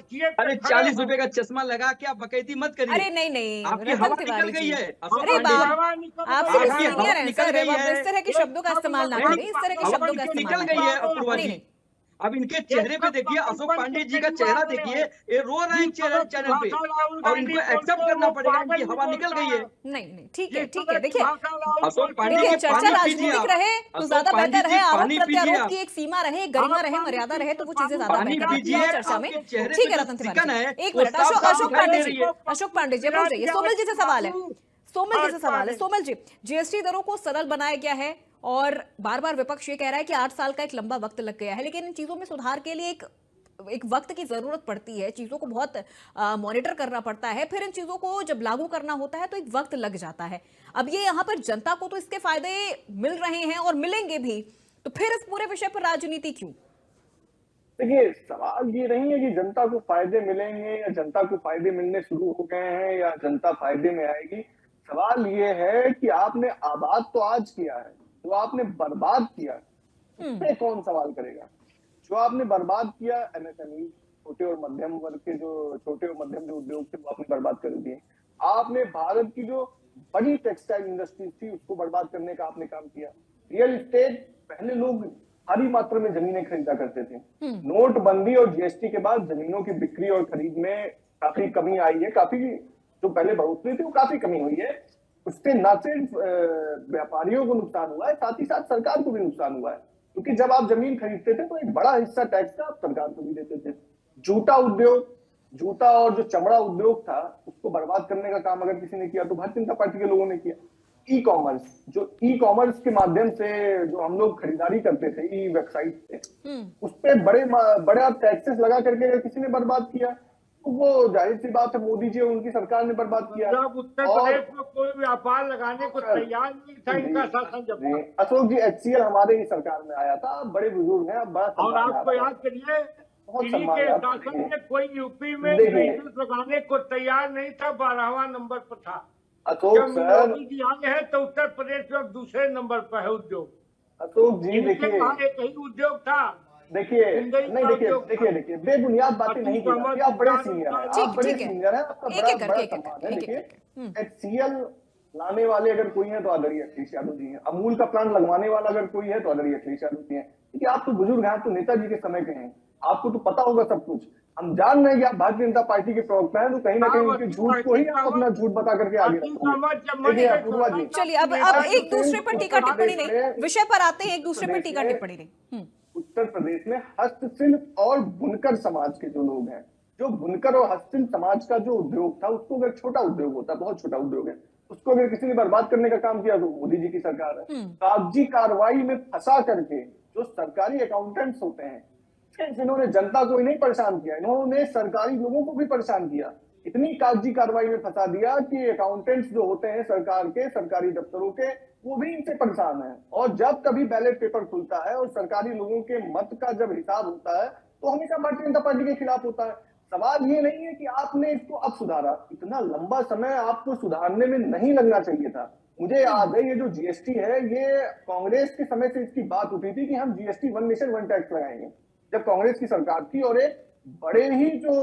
A: जी,
H: अरे 40 रुपए का चश्मा लगा के आप बकैती मत करिए।
A: अरे नहीं
H: आपकी हवा निकल गई है।
A: अरे आप सीनियर हैं सर, इस तरह के शब्दों का इस्तेमाल ना करें, इस तरह के शब्दों का
H: निकल गई है अपूर्वा जी। अब इनके चेहरे पे देखिए, अशोक पांडे जी का चेहरा देखिए, ये रो रहे हैं चैनल पे, और इनको एक्सेप्ट करना पड़ेगा, इनकी हवा निकल गई है।
A: नहीं ठीक है, देखिए
H: अशोक पांडे जी
A: चर्चा राजनीतिक रहे तो ज्यादा बेहतर है, आरोप प्रत्यारोप की एक सीमा रहे, गरिमा रहे, मर्यादा रहे, तो वो चीजें ज्यादा बेहतर है चर्चा में। ठीक है रतन तिवारी, 1 मिनट अशोक पांडे जी पहुंच जाइए। सोमल जी से सवाल है, सोमल जी, जीएसटी दरों को सरल बनाया गया है और बार बार विपक्ष ये कह रहा है कि 8 साल का एक लंबा वक्त लग गया है, लेकिन इन चीजों में सुधार के लिए एक वक्त की जरूरत पड़ती है, चीजों को बहुत मॉनिटर करना पड़ता है, फिर इन चीजों को जब लागू करना होता है तो एक वक्त लग जाता है। अब ये यहाँ पर जनता को तो इसके फायदे मिल रहे हैं और मिलेंगे भी, तो फिर इस पूरे विषय पर राजनीति क्यों?
I: देखिए, सवाल ये नहीं है कि जनता को फायदे मिलेंगे या जनता को फायदे मिलने शुरू हो गए हैं या जनता फायदे में आएगी। सवाल ये है कि आपने आबाद तो आज किया है, जो आपने बर्बाद किया उसपे कौन सवाल करेगा। जो आपने बर्बाद किया एमएसएमई, छोटे और मध्यम वर्ग के जो उद्योग थे वो आपने बर्बाद कर दिए। आपने भारत की जो बड़ी टेक्सटाइल इंडस्ट्री थी उसको बर्बाद करने का आपने काम किया। रियल एस्टेट, पहले लोग भारी मात्रा में जमीनें खरीदा करते थे। नोटबंदी और जीएसटी के बाद जमीनों की बिक्री और खरीद में काफी कमी आई है। काफी जो पहले बढ़ोतरी थी वो काफी कमी हुई है। उससे न सिर्फ व्यापारियों को नुकसान हुआ है, साथ ही साथ सरकार को भी नुकसान हुआ है, क्योंकि जब आप जमीन खरीदते थे तो एक बड़ा हिस्सा टैक्स का आप सरकार को भी देते थे। जूता और जो चमड़ा उद्योग था उसको बर्बाद करने का काम अगर किसी ने किया तो भारतीय जनता पार्टी के लोगों ने किया। ई कॉमर्स के माध्यम से जो हम लोग खरीदारी करते थे ई वेबसाइट पे, उस पे बड़े टैक्सेस लगा करके अगर किसी ने बर्बाद किया तो वो जाहिर सी बात है मोदी जी और उनकी सरकार ने बर्बाद किया।
F: जब उत्तर प्रदेश में कोई व्यापार लगाने को तैयार नहीं था इनका शासन जब
I: अशोक जी HCL हमारे ही सरकार में आया था। बड़े बुजुर्ग हैं, बड़ा
F: और आपको याद करिए इन्हीं के शासन में कोई यूपी में बिजनेस लगाने को तैयार नहीं था, 12वां नंबर पर था।
I: अशोक सर,
F: मोदी जी आए हैं तो उत्तर प्रदेश में दूसरे नंबर पर है उद्योग।
I: अशोक जी देखिए,
F: एक ही उद्योग था।
I: देखिए बेबुनियाद बातें नहीं की। आप बड़े सीनियर हैं, आपका बड़ा सम्मान है। देखिए HCL लाने वाले अगर कोई है तो आदरणीय अखिलेश यादव जी हैं। अमूल का प्लांट लगवाने वाला अगर कोई है तो आदरणीय अखिलेश यादव जी हैं। क्योंकि आप तो बुजुर्ग हैं, तो नेताजी के समय के हैं, आपको तो पता होगा सब कुछ। हम जान रहे हैं कि आप भारतीय जनता पार्टी के प्रवक्ता हैं, तो कहीं ना कहीं उनके झूठ को ही आप अपना झूठ बता करके आगे रखोगे।
A: चलिए अब एक दूसरे पर टीका टिप्पणी नहीं, विषय पर आते हैं। एक दूसरे पर टीका टिप्पणी नहीं।
I: उत्तर प्रदेश में हस्तशिल्प और बुनकर समाज के जो लोग हैं, जो बुनकर और हस्तशिल्प समाज का जो उद्योग था उसको अगर छोटा उद्योग होता, बहुत छोटा उद्योग है, उसको अगर किसी ने बर्बाद करने का काम किया तो मोदी जी की सरकार है। कागजी कार्रवाई में फंसा करके जो सरकारी अकाउंटेंट्स होते हैं, इन्होंने जनता को ही नहीं परेशान किया, इन्होंने सरकारी लोगों को भी परेशान किया। इतनी कागजी कार्रवाई में फंसा दिया कि अकाउंटेंट्स जो होते हैं सरकार के, सरकारी दफ्तरों के, वो भी इनसे परेशान है। और जब कभी बैलेट पेपर खुलता है और सरकारी लोगों के मत का जब हिसाब होता है तो हमेशा भारतीय जनता पार्टी के खिलाफ होता है। सवाल ये नहीं है कि आपने इसको अब सुधारा, इतना लंबा समय आपको सुधारने में नहीं लगना चाहिए था। मुझे याद है ये जो जीएसटी है, ये कांग्रेस के समय से इसकी बात उठी थी कि हम जीएसटी 1 नेशन 1 टैक्स लगाएंगे, जब कांग्रेस की सरकार थी। और एक बड़े ही जो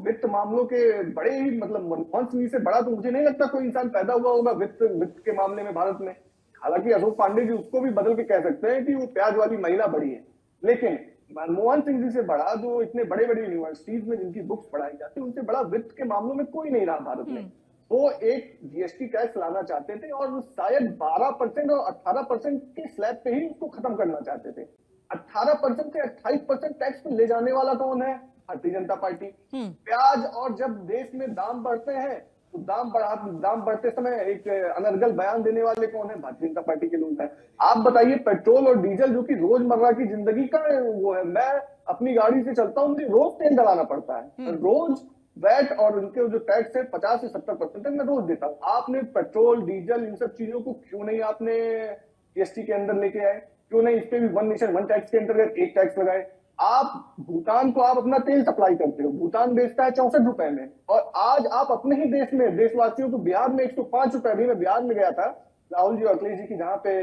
I: वित्त मामलों के बड़े ही मतलब मनमोहन सिंह से बड़ा तो मुझे नहीं लगता कोई इंसान पैदा हुआ होगा वित्त के मामले में भारत में। हालांकि अशोक पांडे जी उसको भी बदल के कह सकते हैं कि वो प्याज वाली महिला बड़ी है, लेकिन मनमोहन सिंह जी से बड़ा जो इतने बड़े बड़े यूनिवर्सिटीज में जिनकी बुक्स पढ़ाई जाती है, उनसे बड़ा वित्त के मामलों में कोई नहीं रहा भारत में। वो एक जीएसटी टैक्स लाना चाहते थे और शायद 12% और 18% के स्लैब पे ही उसको खत्म करना चाहते थे। 18% से 28% टैक्स पे ले जाने वाला कौन है? भारतीय जनता पार्टी। प्याज और जब देश में दाम बढ़ते हैं तो दाम बढ़ते समय एक अनर्गल बयान देने वाले कौन है? भारतीय जनता पार्टी के लोग हैं। आप बताइए, पेट्रोल और डीजल जो कि रोजमर्रा की जिंदगी का वो है, मैं अपनी गाड़ी से चलता हूँ, मुझे रोज तेल डलाना पड़ता है, रोज वैट और उनके जो टैक्स है 50 से 70% तक मैं रोज देता हूँ। आपने पेट्रोल डीजल इन सब चीजों को क्यों नहीं आपने जीएसटी के अंदर लेके आए? क्यों नहीं इस पे भी 1 नेशन 1 टैक्स के अंतर्गत एक टैक्स लगाए? आप भूटान को आप अपना तेल सप्लाई करते हो, भूटान बेचता है 64 रुपए में, और आज आप अपने ही देश में देशवासियों को बिहार में 105 रुपए। अभी मैं बिहार में गया था, राहुल जी और अखिलेश जी की जहाँ पे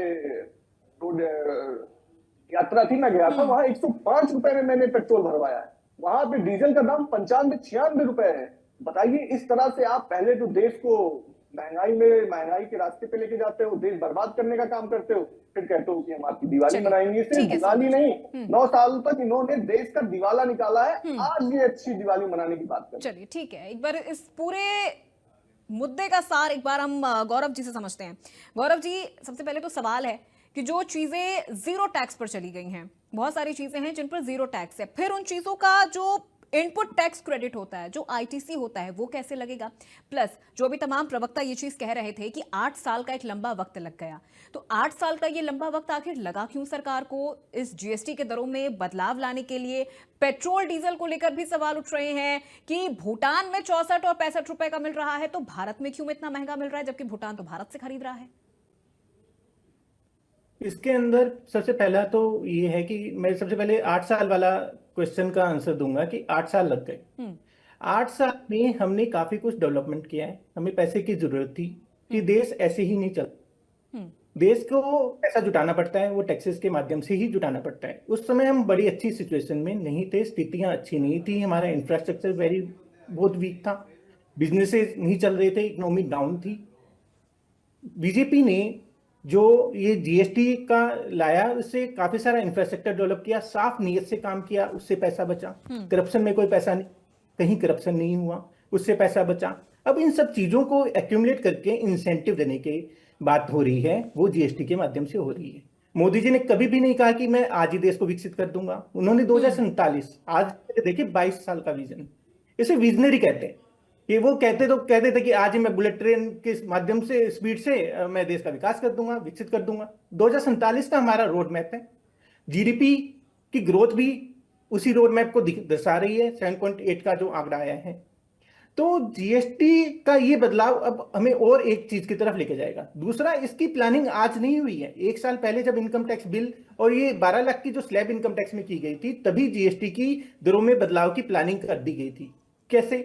I: रोड यात्रा थी, मैं गया था, वहां 105 रुपए में मैंने पेट्रोल भरवाया है। वहां पे डीजल का दाम 95-96 रुपए है। बताइए, इस तरह से आप पहले तो देश को महंगाई के रास्ते पे लेके जाते हो, देश बर्बाद करने का काम करते हो, फिर कहते हो कि हम आपकी दिवाली मनाएंगे। सिर्फ दिवाली नहीं, 9 साल तक इन्होंने देश का दिवाला निकाला है, आज ये अच्छी दिवाली मनाने की बात करते हैं।
A: चलिए ठीक है, एक बार इस पूरे मुद्दे का सार एक बार हम गौरव जी से समझते हैं। गौरव जी, सबसे पहले तो सवाल है कि जो चीजें जीरो टैक्स पर चली गई हैं, बहुत सारी चीजें हैं जिन पर जीरो टैक्स है, फिर उन चीजों का जो इनपुट टैक्स क्रेडिट होता है, जो आईटीसी होता है, वो कैसे लगेगा? प्लस जो अभी तमाम प्रवक्ता ये चीज कह रहे थे कि 8 साल का एक लंबा वक्त लग गया, तो 8 साल का ये लंबा वक्त आखिर लगा क्यों सरकार को इस जीएसटी के दरों में बदलाव लाने के लिए? पेट्रोल डीजल को लेकर भी सवाल उठ रहे हैं कि भूटान में 64 और 65 रुपए का मिल रहा है, तो भारत में क्यों इतना महंगा मिल रहा है, जबकि भूटान तो भारत से खरीद रहा है।
G: इसके अंदर सबसे पहला तो ये है कि मैं सबसे पहले 8 साल वाला क्वेश्चन का आंसर दूंगा कि 8 साल लग गए। 8 साल में हमने काफी कुछ डेवलपमेंट किया है। हमें पैसे की जरूरत थी कि देश ऐसे ही नहीं चलता, देश को पैसा जुटाना पड़ता है, वो टैक्सेस के माध्यम से ही जुटाना पड़ता है। उस समय हम बड़ी अच्छी सिचुएशन में नहीं थे, स्थितियां अच्छी नहीं थी, हमारा इंफ्रास्ट्रक्चर बहुत वीक था, बिजनेसेस नहीं चल रहे थे, इकोनॉमी डाउन थी। बीजेपी ने जो ये जीएसटी का लाया, उससे काफी सारा इंफ्रास्ट्रक्चर डेवलप किया, साफ नीयत से काम किया, उससे पैसा बचा। करप्शन में कोई पैसा नहीं, कहीं करप्शन नहीं हुआ, उससे पैसा बचा। अब इन सब चीजों को एक्यूमुलेट करके इंसेंटिव देने की बात हो रही है, वो जीएसटी के माध्यम से हो रही है। मोदी जी ने कभी भी नहीं कहा कि मैं आज ही देश को विकसित कर दूंगा। उन्होंने 2047 आज देखिए 22 साल का विजन, इसे विजनरी कहते हैं। कि वो कहते थे कि आज ही मैं बुलेट ट्रेन के माध्यम से स्पीड से मैं देश का विकास कर दूंगा, विकसित कर दूंगा। 2047 का हमारा रोड मैप है। जीडीपी की ग्रोथ भी उसी रोड मैप को दर्शा रही है, 7.8 का जो आंकड़ा आया है। तो जीएसटी का ये बदलाव अब हमें और एक चीज की तरफ लेके जाएगा। दूसरा, इसकी प्लानिंग आज नहीं हुई है। एक साल पहले जब इनकम टैक्स बिल और ये 12 लाख की जो स्लैब इनकम टैक्स में की गई थी, तभी जीएसटी की दरों में बदलाव की प्लानिंग कर दी गई थी। कैसे?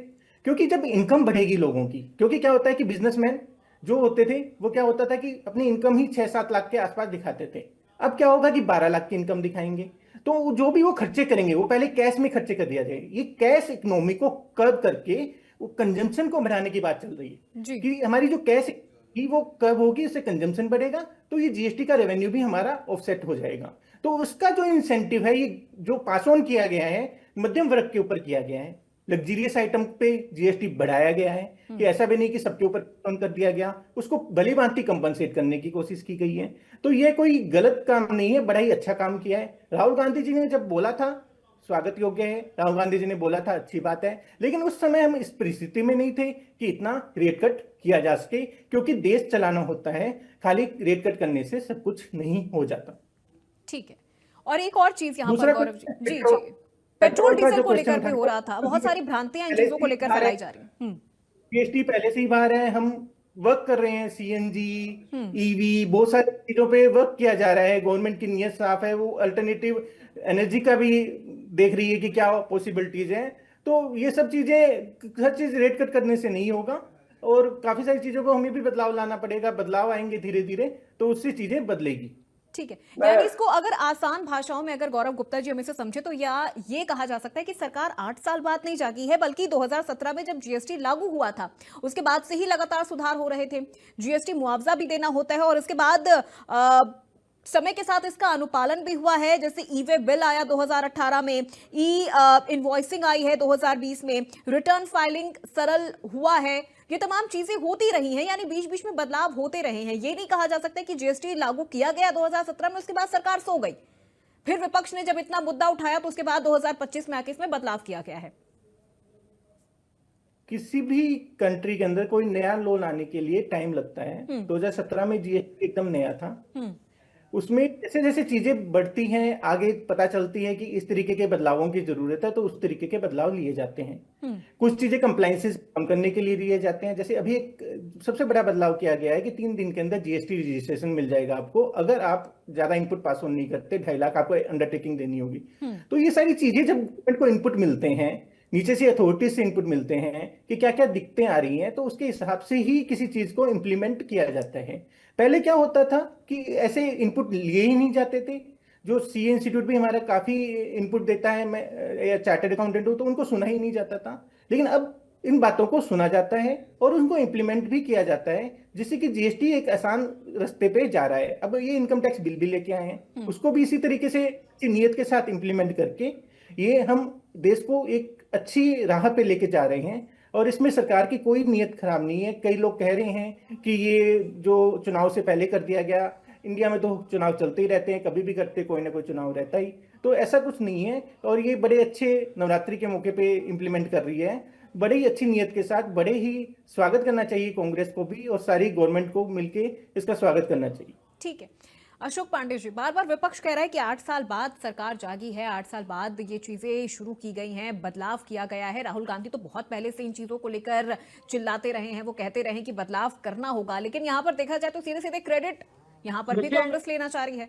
G: क्योंकि जब इनकम बढ़ेगी लोगों की, क्योंकि क्या होता है कि बिजनेसमैन जो होते थे वो क्या होता था कि अपनी इनकम ही 6-7 लाख के आसपास दिखाते थे। अब क्या होगा कि 12 लाख की इनकम दिखाएंगे, तो जो भी वो खर्चे करेंगे वो पहले कैश में खर्चे कर दिया जाएगा। ये कैश इकोनॉमी को कर्व करके वो कंजम्पशन को बढ़ाने की बात चल रही है कि हमारी जो कैश की वो कर्व होगी, इससे कंजम्पशन बढ़ेगा, तो ये जीएसटी का रेवेन्यू भी हमारा ऑफसेट हो जाएगा। तो उसका जो इंसेंटिव है, ये जो पास ऑन किया गया है मध्यम वर्ग के ऊपर किया गया है। लग्जरियस आइटम पे जीएसटी बढ़ाया गया है कि ऐसा भी नहीं कि सबके ऊपर कम कर दिया गया, उसको भली भांति कंपनसेट करने की कोशिश की गई है। तो ये कोई गलत काम नहीं है, बड़ा ही अच्छा काम किया है। राहुल गांधी जी ने जब बोला था स्वागत योग्य है, राहुल गांधी जी ने बोला था अच्छी बात है, लेकिन उस समय हम इस परिस्थिति में नहीं थे कि इतना रेट कट किया जा सके, क्योंकि देश चलाना होता है, खाली रेट कट करने से सब कुछ नहीं हो जाता।
A: ठीक है। और एक और चीज यहाँ पर गौरव जी, पेट्रोल डीजल को लेकर भी हो रहा था, बहुत सारी भ्रांतियां इन चीजों को लेकर फैलाई जा रही हैं।
G: जीएसटी पहले से ही बाहर है, हम वर्क कर रहे हैं, सीएनजी, ईवी, बहुत सारी चीजों पे वर्क किया जा रहा है। गवर्नमेंट की नीयत साफ है, वो अल्टरनेटिव एनर्जी का भी देख रही है कि क्या पॉसिबिलिटीज हैं। तो ये सब चीजें, हर चीज रेट कट करने से नहीं होगा, और काफी सारी चीजों को हमें भी बदलाव लाना पड़ेगा। बदलाव आएंगे धीरे धीरे, तो उससे चीजें बदलेगी।
A: ठीक है, यानी इसको अगर आसान भाषाओं में अगर गौरव गुप्ता जी हमें से समझे तो ये कहा जा सकता है कि सरकार 8 साल बाद नहीं जागी है, बल्कि 2017 में जब जीएसटी लागू हुआ था उसके बाद से ही लगातार सुधार हो रहे थे। जीएसटी मुआवजा भी देना होता है, और इसके बाद समय के साथ इसका अनुपालन भी हुआ है। जैसे ई वे बिल आया 2018 में, ई इनवॉइसिंग आई है 2020 में, रिटर्न फाइलिंग सरल हुआ है, ये तमाम चीजें होती रही हैं, यानी बीच बीच में बदलाव होते रहे हैं। ये नहीं कहा जा सकता कि जीएसटी लागू किया गया 2017 में, उसके बाद सरकार सो गई, फिर विपक्ष ने जब इतना मुद्दा उठाया तो उसके बाद 2025 में आके इसमें बदलाव किया गया है।
G: किसी भी कंट्री के अंदर कोई नया लॉ लाने के लिए टाइम लगता है। 2017 में जीएसटी एकदम नया था, उसमें जैसे जैसे चीजें बढ़ती हैं आगे पता चलती है कि इस तरीके के बदलावों की जरूरत है, तो उस तरीके के बदलाव लिए जाते हैं। कुछ चीजें कंप्लायंसेस कम करने के लिए लिए जाते हैं। जैसे अभी एक सबसे बड़ा बदलाव किया गया है कि 3 दिन के अंदर जीएसटी रजिस्ट्रेशन मिल जाएगा आपको, अगर आप ज्यादा इनपुट पास ऑन नहीं करते। 2.5 लाख आपको अंडरटेकिंग देनी होगी। तो ये सारी चीजें जब गवर्नमेंट को इनपुट मिलते हैं, नीचे से अथॉरिटीज से इनपुट मिलते हैं कि क्या क्या दिक्कतें आ रही हैं, तो उसके हिसाब से ही किसी चीज को इम्प्लीमेंट किया जाता है। पहले क्या होता था कि ऐसे इनपुट लिए ही नहीं जाते थे। जो सीए इंस्टीट्यूट भी हमारा काफी इनपुट देता है, मैं या चार्टर्ड अकाउंटेंट हूं, तो उनको सुना ही नहीं जाता था। लेकिन अब इन बातों को सुना जाता है और उनको इम्प्लीमेंट भी किया जाता है, जिससे कि जीएसटी एक आसान रास्ते पे जा रहा है। अब ये इनकम टैक्स बिल भी लेके आए हैं, उसको भी इसी तरीके से नियत के साथ इम्प्लीमेंट करके ये हम देश को एक अच्छी राह पे लेके जा रहे हैं। और इसमें सरकार की कोई नीयत खराब नहीं है। कई लोग कह रहे हैं कि ये जो चुनाव से पहले कर दिया गया, इंडिया में तो चुनाव चलते ही रहते हैं, कभी भी करते कोई ना कोई चुनाव रहता ही, तो ऐसा कुछ नहीं है। और ये बड़े अच्छे नवरात्रि के मौके पे इम्प्लीमेंट कर रही है, बड़े ही अच्छी नीयत के साथ। बड़े ही स्वागत करना चाहिए कांग्रेस को भी, और सारी गवर्नमेंट को मिलके इसका स्वागत करना चाहिए।
A: ठीक है, अशोक पांडे जी, बार बार विपक्ष कह रहा है कि 8 साल बाद सरकार जागी है, 8 साल बाद ये चीजें शुरू की गई हैं, बदलाव किया गया है। राहुल गांधी तो बहुत पहले से इन चीजों को लेकर चिल्लाते रहे हैं, वो कहते रहे कि बदलाव करना होगा, लेकिन यहाँ पर देखा जाए तो सीधे सीधे क्रेडिट यहाँ पर भी कांग्रेस लेना चाह रही है।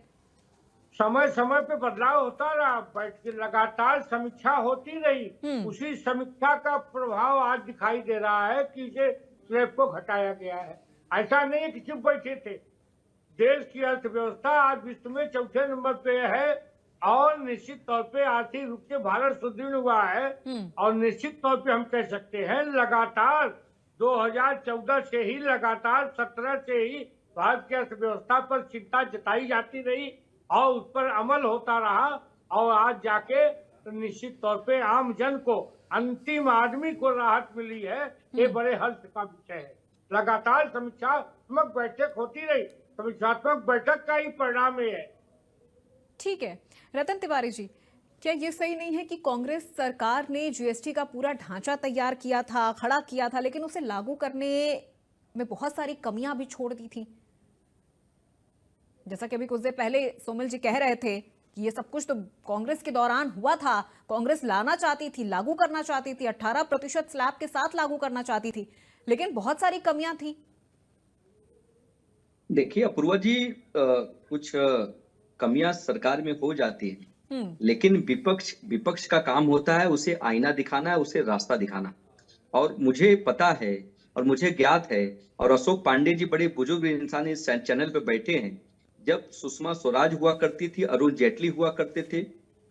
F: समय समय पे बदलाव होता रहा, बैठ के लगातार समीक्षा होती रही। उसी समीक्षा का प्रभाव आज दिखाई दे रहा है कि इसे स्लैब को घटाया गया है। ऐसा नहीं है कि चुप बैठे थे। देश की अर्थव्यवस्था आज विश्व में 4थे नंबर पे है, और निश्चित तौर पे आर्थिक रूप से भारत सुदृढ़ हुआ है। और निश्चित तौर पे हम कह सकते हैं लगातार 2014 से ही, लगातार 17 से ही भारत की अर्थव्यवस्था पर चिंता जताई जाती रही और उस पर अमल होता रहा और आज जाके निश्चित तौर पे आम जन को, अंतिम आदमी को राहत मिली है। ये बड़े हर्ष का विषय है। लगातार समीक्षात्मक बैठक होती रही, समीक्षात्मक बैठक का ही परिणाम ये है।
A: ठीक है रतन तिवारी जी, क्या ये सही नहीं है कि कांग्रेस सरकार ने जीएसटी का पूरा ढांचा तैयार किया था, खड़ा किया था, लेकिन उसे लागू करने में बहुत सारी कमियां भी छोड़ दी थी? जैसा कि अभी कुछ देर पहले सोमल जी कह रहे थे कि ये सब कुछ तो कांग्रेस के दौरान हुआ था, कांग्रेस लाना चाहती थी, लागू करना चाहती थी, 18% स्लैब के साथ लागू करना चाहती थी, लेकिन बहुत सारी कमियां थी।
H: देखिए अपूर्वा जी, कुछ कमियां सरकार में हो जाती है, लेकिन विपक्ष का काम होता है उसे आईना दिखाना है, उसे रास्ता दिखाना। और मुझे पता है और मुझे ज्ञात है, और अशोक पांडे जी बड़े बुजुर्ग इंसान इस चैनल पे बैठे हैं, जब सुषमा स्वराज हुआ करती थी, अरुण जेटली हुआ करते थे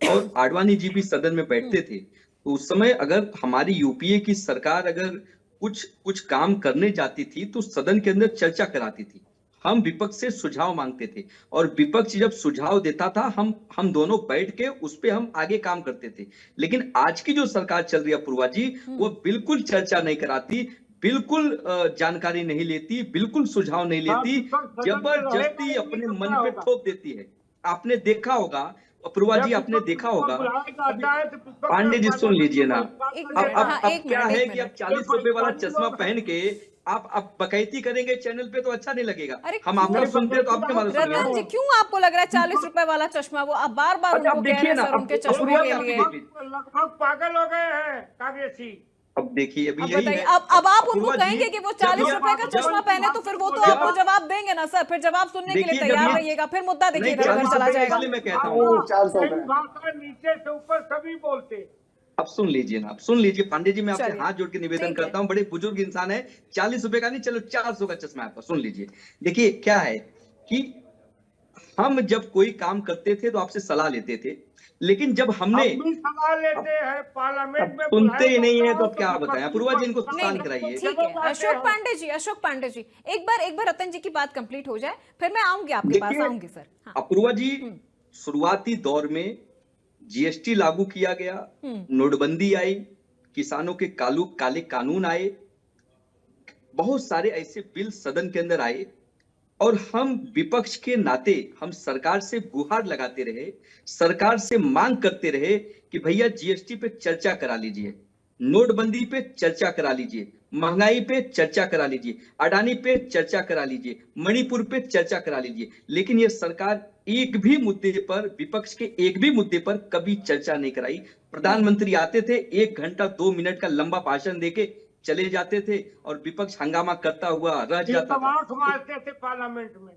H: और आडवाणी जी भी सदन में बैठते थे, तो उस समय अगर हमारी यूपीए की सरकार अगर कुछ काम करने जाती थी तो सदन के अंदर चर्चा कराती थी। हम विपक्ष से सुझाव मांगते थे और विपक्ष जब सुझाव देता था हम दोनों बैठ के उस पे हम आगे काम करते थे। लेकिन आज की जो सरकार चल रही है अपूर्वा जी, वो बिल्कुल चर्चा नहीं कराती, बिल्कुल जानकारी नहीं लेती, बिल्कुल सुझाव नहीं लेती, जबरदस्ती अपने मन पे थोप देती है। आपने देखा होगा अपूर्वा जी, आपने देखा होगा, पांडे जी सुन लीजिए ना, अब क्या है कि अब 40 रुपए वाला चश्मा पहन के आप बकैती करेंगे चैनल पे तो अच्छा नहीं लगेगा। हम आपको सुनते हैं तो आपके बारे में
A: रतन जी, क्यों आपको लग रहा है 40 रुपए वाला चश्मा? वो आप बार बार उनको कह रहे हैं सर उनके चश्मे के लिए।
F: लगभग पागल हो गए हैं कांग्रेसी।
H: अब देखिए अभी
A: अब
H: यही
A: बताइए,
H: है।
A: अब आप उनको कहेंगे कि वो 40 रुपए का चश्मा पहने तो फिर वो तो आपको जवाब देंगे ना सर, फिर जवाब सुनने के लिए तैयार रहिएगा, फिर मुद्दा देखिए इधर चला जाएगा।
H: मैं कहता हूँ
F: नीचे से ऊपर सभी बोलते।
H: अब सुन लीजिए ना, अब सुन लीजिए पांडे जी, मैं आपसे हाथ जोड़ के निवेदन करता हूँ, बड़े बुजुर्ग इंसान है, 40 रुपए का नहीं, चलो 400 का चश्मा आपका, सुन लीजिए। देखिए क्या है कि हम जब कोई काम करते थे तो आपसे सलाह लेते थे, लेकिन जब हमने
F: सलाह लेते हैं पार्लियामेंट में,
H: सुनते ही नहीं है तो अब क्या बताएं? अपूर्वा जी इनको शांत कराइए।
A: ठीक है अशोक पांडे जी एक बार रतन जी की बात कंप्लीट हो जाए, फिर मैं आऊंगी आपके पास, आऊंगी सर। हाँ।
H: अपूर्वा जी, शुरुआती दौर में जीएसटी लागू किया गया, नोटबंदी आई, किसानों के काले कानून आए, बहुत सारे ऐसे बिल सदन के अंदर आए, और हम विपक्ष के नाते हम सरकार से गुहार लगाते रहे, सरकार से मांग करते रहे कि भैया जीएसटी पे चर्चा करा लीजिए, नोटबंदी पे चर्चा करा लीजिए, महंगाई पे चर्चा करा लीजिए, अडानी पे चर्चा करा लीजिए, मणिपुर पे चर्चा करा लीजिए। लेकिन ये सरकार एक भी मुद्दे पर, विपक्ष के एक भी मुद्दे पर कभी चर्चा नहीं कराई। प्रधानमंत्री आते थे, 1 घंटा 2 मिनट का लंबा भाषण देके चले जाते थे और विपक्ष हंगामा करता हुआ रह जाता था।
F: मारते थे पार्लियामेंट में।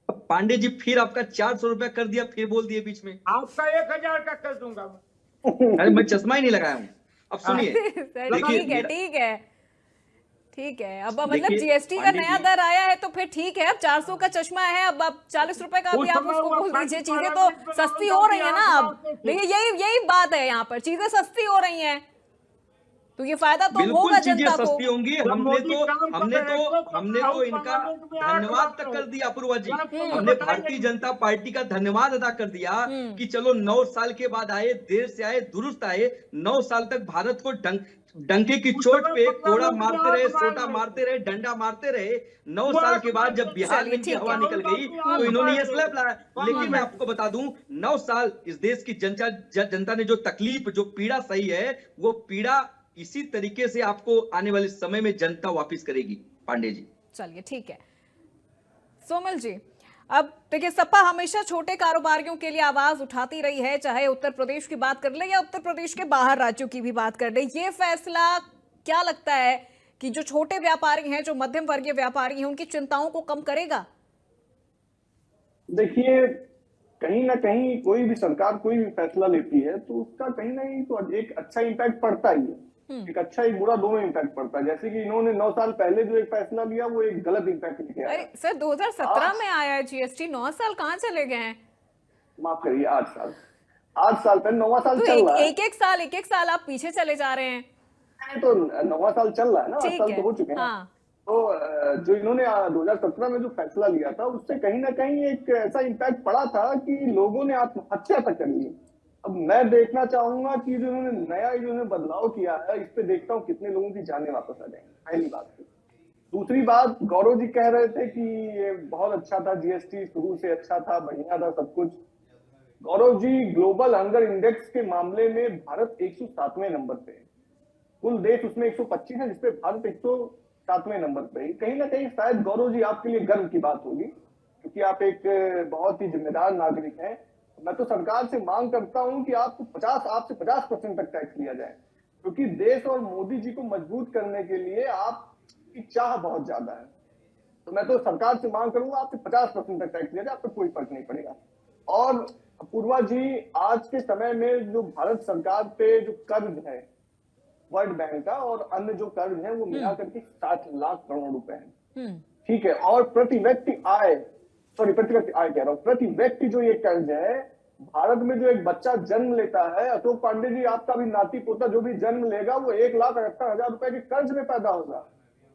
H: अब पांडे जी फिर आपका 400 रुपया कर दिया, फिर बोल दिए बीच में
F: आपका 1000 का कर दूंगा
H: अरे मैं चश्मा ही नहीं लगाया हूँ। अब सुनिए,
A: ठीक है अब मतलब जीएसटी का नया दर आया है तो फिर ठीक है, अब 400 का चश्मा है, अब आप 40 रुपए का भी आप उसको बोल दीजिए। चीजें तो सस्ती हो रही है ना अब, देखिए यही बात है, यहाँ पर चीजें सस्ती हो रही हैं तो ये फायदा तो होगा जनता को।
H: सस्ती होंगी। हमने तो इनका धन्यवाद तक कर दिया अपूर्वा जी, हमने भारतीय जनता पार्टी का धन्यवाद अदा कर दिया कि चलो 9 साल के बाद आए, देर से आए, दुरुस्त आए, 9 साल तक भारत को डंके की चोट पे कोड़ा मारते रहे, सोटा मारते रहे, डंडा मारते रहे। 9 साल के बाद जब बिहार में इनकी हवा निकल गई तो इन्होंने ये स्लैब लाया। लेकिन मैं आपको बता दूं, 9 साल इस देश की जनता ने जो तकलीफ, जो पीड़ा सही है, वो पीड़ा इसी तरीके से आपको आने वाले समय में जनता वापस करेगी। पांडे जी
A: चलिए ठीक है। सोमल जी, अब देखिए सपा हमेशा छोटे कारोबारियों के लिए आवाज उठाती रही है, चाहे उत्तर प्रदेश की बात कर ले या उत्तर प्रदेश के बाहर राज्यों की भी बात कर ले। ये फैसला क्या लगता है कि जो छोटे व्यापारी हैं, जो मध्यम वर्गीय व्यापारी हैं, उनकी चिंताओं को कम करेगा?
I: देखिए, कहीं ना कहीं कोई भी सरकार कोई भी फैसला लेती है तो उसका कहीं ना कहीं तो एक अच्छा इम्पैक्ट पड़ता ही है। एक अच्छा एक बुरा दोनों इम्पैक्ट पड़ता है। जैसे कि इन्होंने 9 साल पहले जो एक फैसला लिया वो एक गलत इम्पैक्ट लेके आया।
A: अरे सर 2017 में आया है जीएसटी, 9 साल कहाँ चले गए हैं?
I: माफ करिए, 8 साल 8 साल पहले, 9वां साल
A: तो
I: चल रहा है।
A: एक एक साल आप पीछे चले जा रहे हैं।
I: तो 9वां साल चल रहा है ना, 8 साल तो हो चुके हैं।
A: हाँ
I: तो जो इन्होंने 2017 में जो फैसला लिया था उससे कहीं ना कहीं एक ऐसा इम्पैक्ट पड़ा था कि लोगों ने आत्महत्या तक कर ली। अब मैं देखना चाहूंगा कि जो इन्होंने नया इन्होंने बदलाव किया है, इस पे देखता हूँ कितने लोगों की जानें वापस आ जाएंगी, पहली बात। दूसरी बात, गौरव जी कह रहे थे कि ये बहुत अच्छा था, जीएसटी शुरू से अच्छा था, बढ़िया था सब कुछ। Gaurav ji, global hunger index के मामले में भारत 107वें नंबर पे है। कुल देश उसमें 125 है, जिसपे भारत 107वें नंबर पे है। कहीं ना कहीं शायद गौरव जी आपके लिए गर्व की बात होगी, क्योंकि आप एक बहुत ही जिम्मेदार नागरिक हैं। मैं तो सरकार से मांग करता हूं कि आपसे 50% तक टैक्स लिया जाए, क्योंकि देश और मोदी जी को मजबूत करने के लिए आपकी चाह बहुत ज्यादा है। तो मैं तो सरकार से मांग करूंगा आपसे 50% तक टैक्स लिया जाए, आपको कोई फर्क नहीं पड़ेगा। और अपूर्वा जी, आज के समय में जो भारत सरकार पे जो कर्ज है वर्ल्ड बैंक का और अन्य जो कर्ज है वो मिला करके 60 लाख करोड़ रुपए है, ठीक है। और प्रति व्यक्ति आय कह रहा हूँ, प्रति व्यक्ति जो ये कर्ज है, भारत में जो एक बच्चा जन्म लेता है, अशोक पांडे जी आपका भी नाती पोता जो भी जन्म लेगा वो 1,78,000 रुपए के कर्ज में पैदा होगा।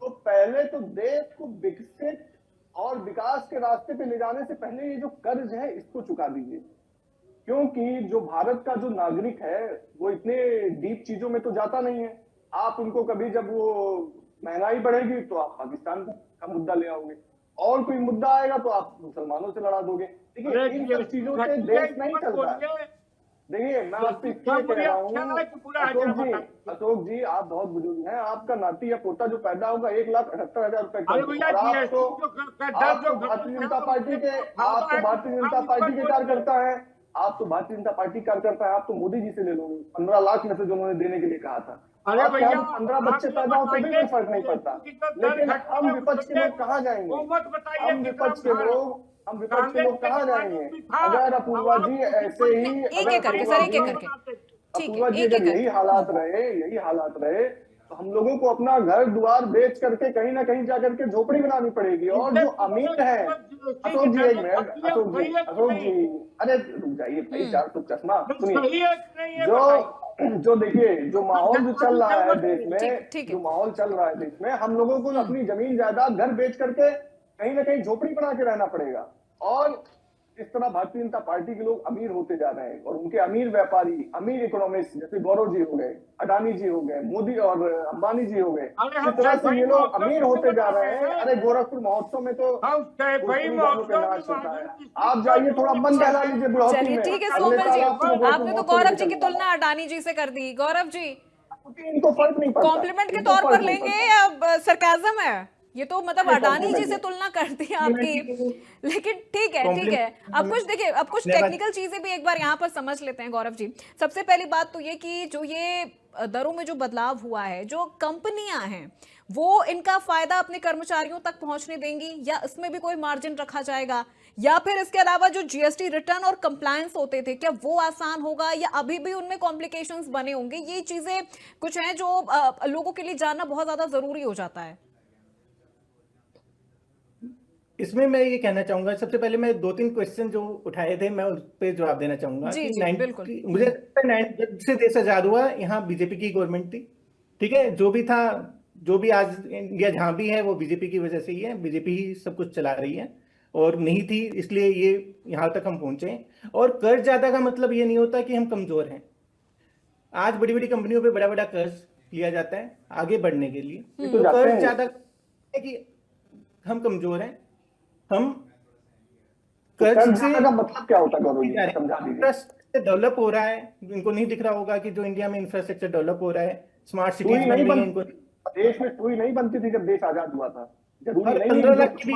I: तो पहले तो देश को विकसित और विकास के रास्ते पे ले जाने से पहले ये जो कर्ज है इसको चुका दीजिए, क्योंकि जो भारत का जो नागरिक है वो इतने डीप चीजों में तो जाता नहीं है। आप उनको कभी जब वो महंगाई बढ़ेगी तो आप पाकिस्तान का मुद्दा ले आओगे, और कोई मुद्दा आएगा तो आप मुसलमानों से लड़ा दोगे। देखिए इन सब चीजों से देश नहीं चलता। देखिए मैं आपसे इसलिए कह रहा हूँ, अशोक जी आप बहुत बुजुर्ग हैं, आपका नाती या पोता जो पैदा होगा 1,78,000 रुपए का, आप तो भारतीय जनता पार्टी के कार्यकर्ता है, आप तो भारतीय जनता पार्टी कार्यकर्ता है, आप तो मोदी जी से ले लोगे 15 लाख में से जो उन्होंने देने के लिए कहा था।
F: अरे भैया
I: 15 बच्चे पैदा हो तो भी कोई फर्क नहीं पड़ता। लेकिन हम विपक्ष के लोग कहाँ जाएंगे? हम विपक्ष के लोग कहाँ जाएंगे? अगर अपूर्वा जी ऐसे ही अपूर्वा जी अगर यही हालात रहे तो हम लोगों को अपना घर द्वार बेच करके कहीं ना कहीं जाकर के झोपड़ी बनानी पड़ेगी। और जो अमीर है, अशोक जी एक मिनट, अशोक जी अरे रुक जाइए भाई, 4 तो चश्मा सुनिए। जो देखिए जो माहौल जो चल रहा है देश में, हम लोगों को अपनी जमीन जायदाद घर बेच करके कहीं ना कहीं झोपड़ी बना के रहना पड़ेगा। और इस तरह भारतीय जनता पार्टी के लोग अमीर होते जा रहे हैं, और उनके अमीर व्यापारी, अमीर इकोनॉमिस्ट जैसे गौरव जी हो गए, अडानी जी हो गए, मोदी और अंबानी जी हो गए, इस तरह से ये लोग अमीर होते जा रहे हैं। अरे गोरखपुर महोत्सव में तो नाच होता है, आप जाइए थोड़ा मन बहला लीजिए बुढ़ौती में।
A: ठीक है सोमल जी, आपने तो गौरव जी की तुलना अडानी जी से कर दी। गौरव जी
I: इनको फर्क नहीं पड़ता,
A: कॉम्प्लीमेंट के तौर पर लेंगे या सरकाज़म है? ये तो मतलब अडानी जी से तुलना करती है आपकी, लेकिन ठीक है। अब कुछ देखिए, अब कुछ टेक्निकल चीजें भी एक बार यहाँ पर समझ लेते हैं गौरव जी। सबसे पहली बात तो ये कि जो ये दरों में जो बदलाव हुआ है, जो कंपनियां हैं वो इनका फायदा अपने कर्मचारियों तक पहुंचने देंगी, या इसमें भी कोई मार्जिन रखा जाएगा, या फिर इसके अलावा जो जीएसटी रिटर्न और कंप्लायंस होते थे क्या वो आसान होगा, या अभी भी उनमें कॉम्प्लिकेशंस बने होंगे? ये चीजें कुछ हैं जो लोगों के लिए जानना बहुत ज्यादा जरूरी हो जाता है।
G: इसमें मैं ये कहना चाहूंगा, सबसे पहले मैं 2-3 क्वेश्चन जो उठाए थे मैं उस पर जवाब देना चाहूंगा। कि मुझे 90 से देश आजाद हुआ, यहाँ बीजेपी की गवर्नमेंट थी, ठीक है। जो भी था, जो भी आज इंडिया जहां भी है वो बीजेपी की वजह से ही है, बीजेपी ही सब कुछ चला रही है, और नहीं थी इसलिए ये यहाँ तक हम पहुंचे। और कर्ज ज्यादा का मतलब ये नहीं होता कि हम कमजोर हैं। आज बड़ी बड़ी कंपनियों पे बड़ा बड़ा कर्ज लिया जाता है आगे बढ़ने के लिए, तो कर्ज ज्यादा है कि हम कमजोर हैं। हम कर्ज से
I: का मतलब क्या होता है?
G: ट्रस्ट डेवलप हो रहा है, इनको नहीं दिख रहा होगा कि जो इंडिया में इंफ्रास्ट्रक्चर डेवलप हो रहा है, स्मार्ट सिटीज बन रही हैं। इनको
I: देश में सुई नहीं बनती थी जब देश आजाद हुआ था।
G: 15 लाख की भी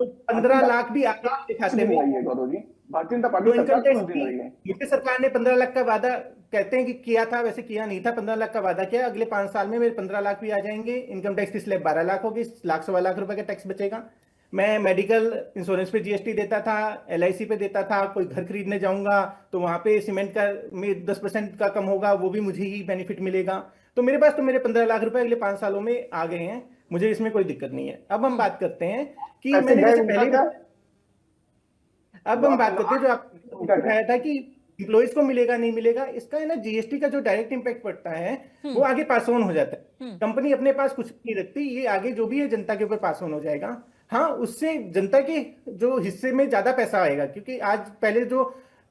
G: 15 लाख भी आगे दिखाते हुए
I: भारतीय जनता पार्टी
G: यूपी सरकार ने 15 लाख का वादा कहते हैं कि किया था, वैसे किया नहीं था। 15 लाख का वादा किया, अगले 5 साल में मेरे 15 लाख भी आ जाएंगे। इनकम टैक्स की स्लैब 12 लाख होगी, 1,00,000-1,15 लाख रुपए का टैक्स बचेगा। मैं मेडिकल इंश्योरेंस पे जीएसटी देता था, एलआईसी पे देता था। कोई घर खरीदने जाऊंगा तो वहां पे सीमेंट का में 10% का कम होगा, वो भी मुझे ही बेनिफिट मिलेगा। तो मेरे पास तो मेरे 15 लाख रुपए अगले 5 सालों में आ गए हैं, मुझे इसमें कोई दिक्कत नहीं है। अब हम बात करते हैं कि मैंने जैसे पहले, अब हम बात करते हैं जो आपने बताया था कि एम्प्लॉइज को मिलेगा नहीं मिलेगा, इसका है ना जीएसटी का जो डायरेक्ट इम्पैक्ट पड़ता है वो आगे पास ऑन हो जाता है। कंपनी अपने पास कुछ नहीं रखती, ये आगे जो भी है जनता के ऊपर पास ऑन हो जाएगा। हाँ, उससे जनता के जो हिस्से में ज्यादा पैसा आएगा, क्योंकि आज पहले जो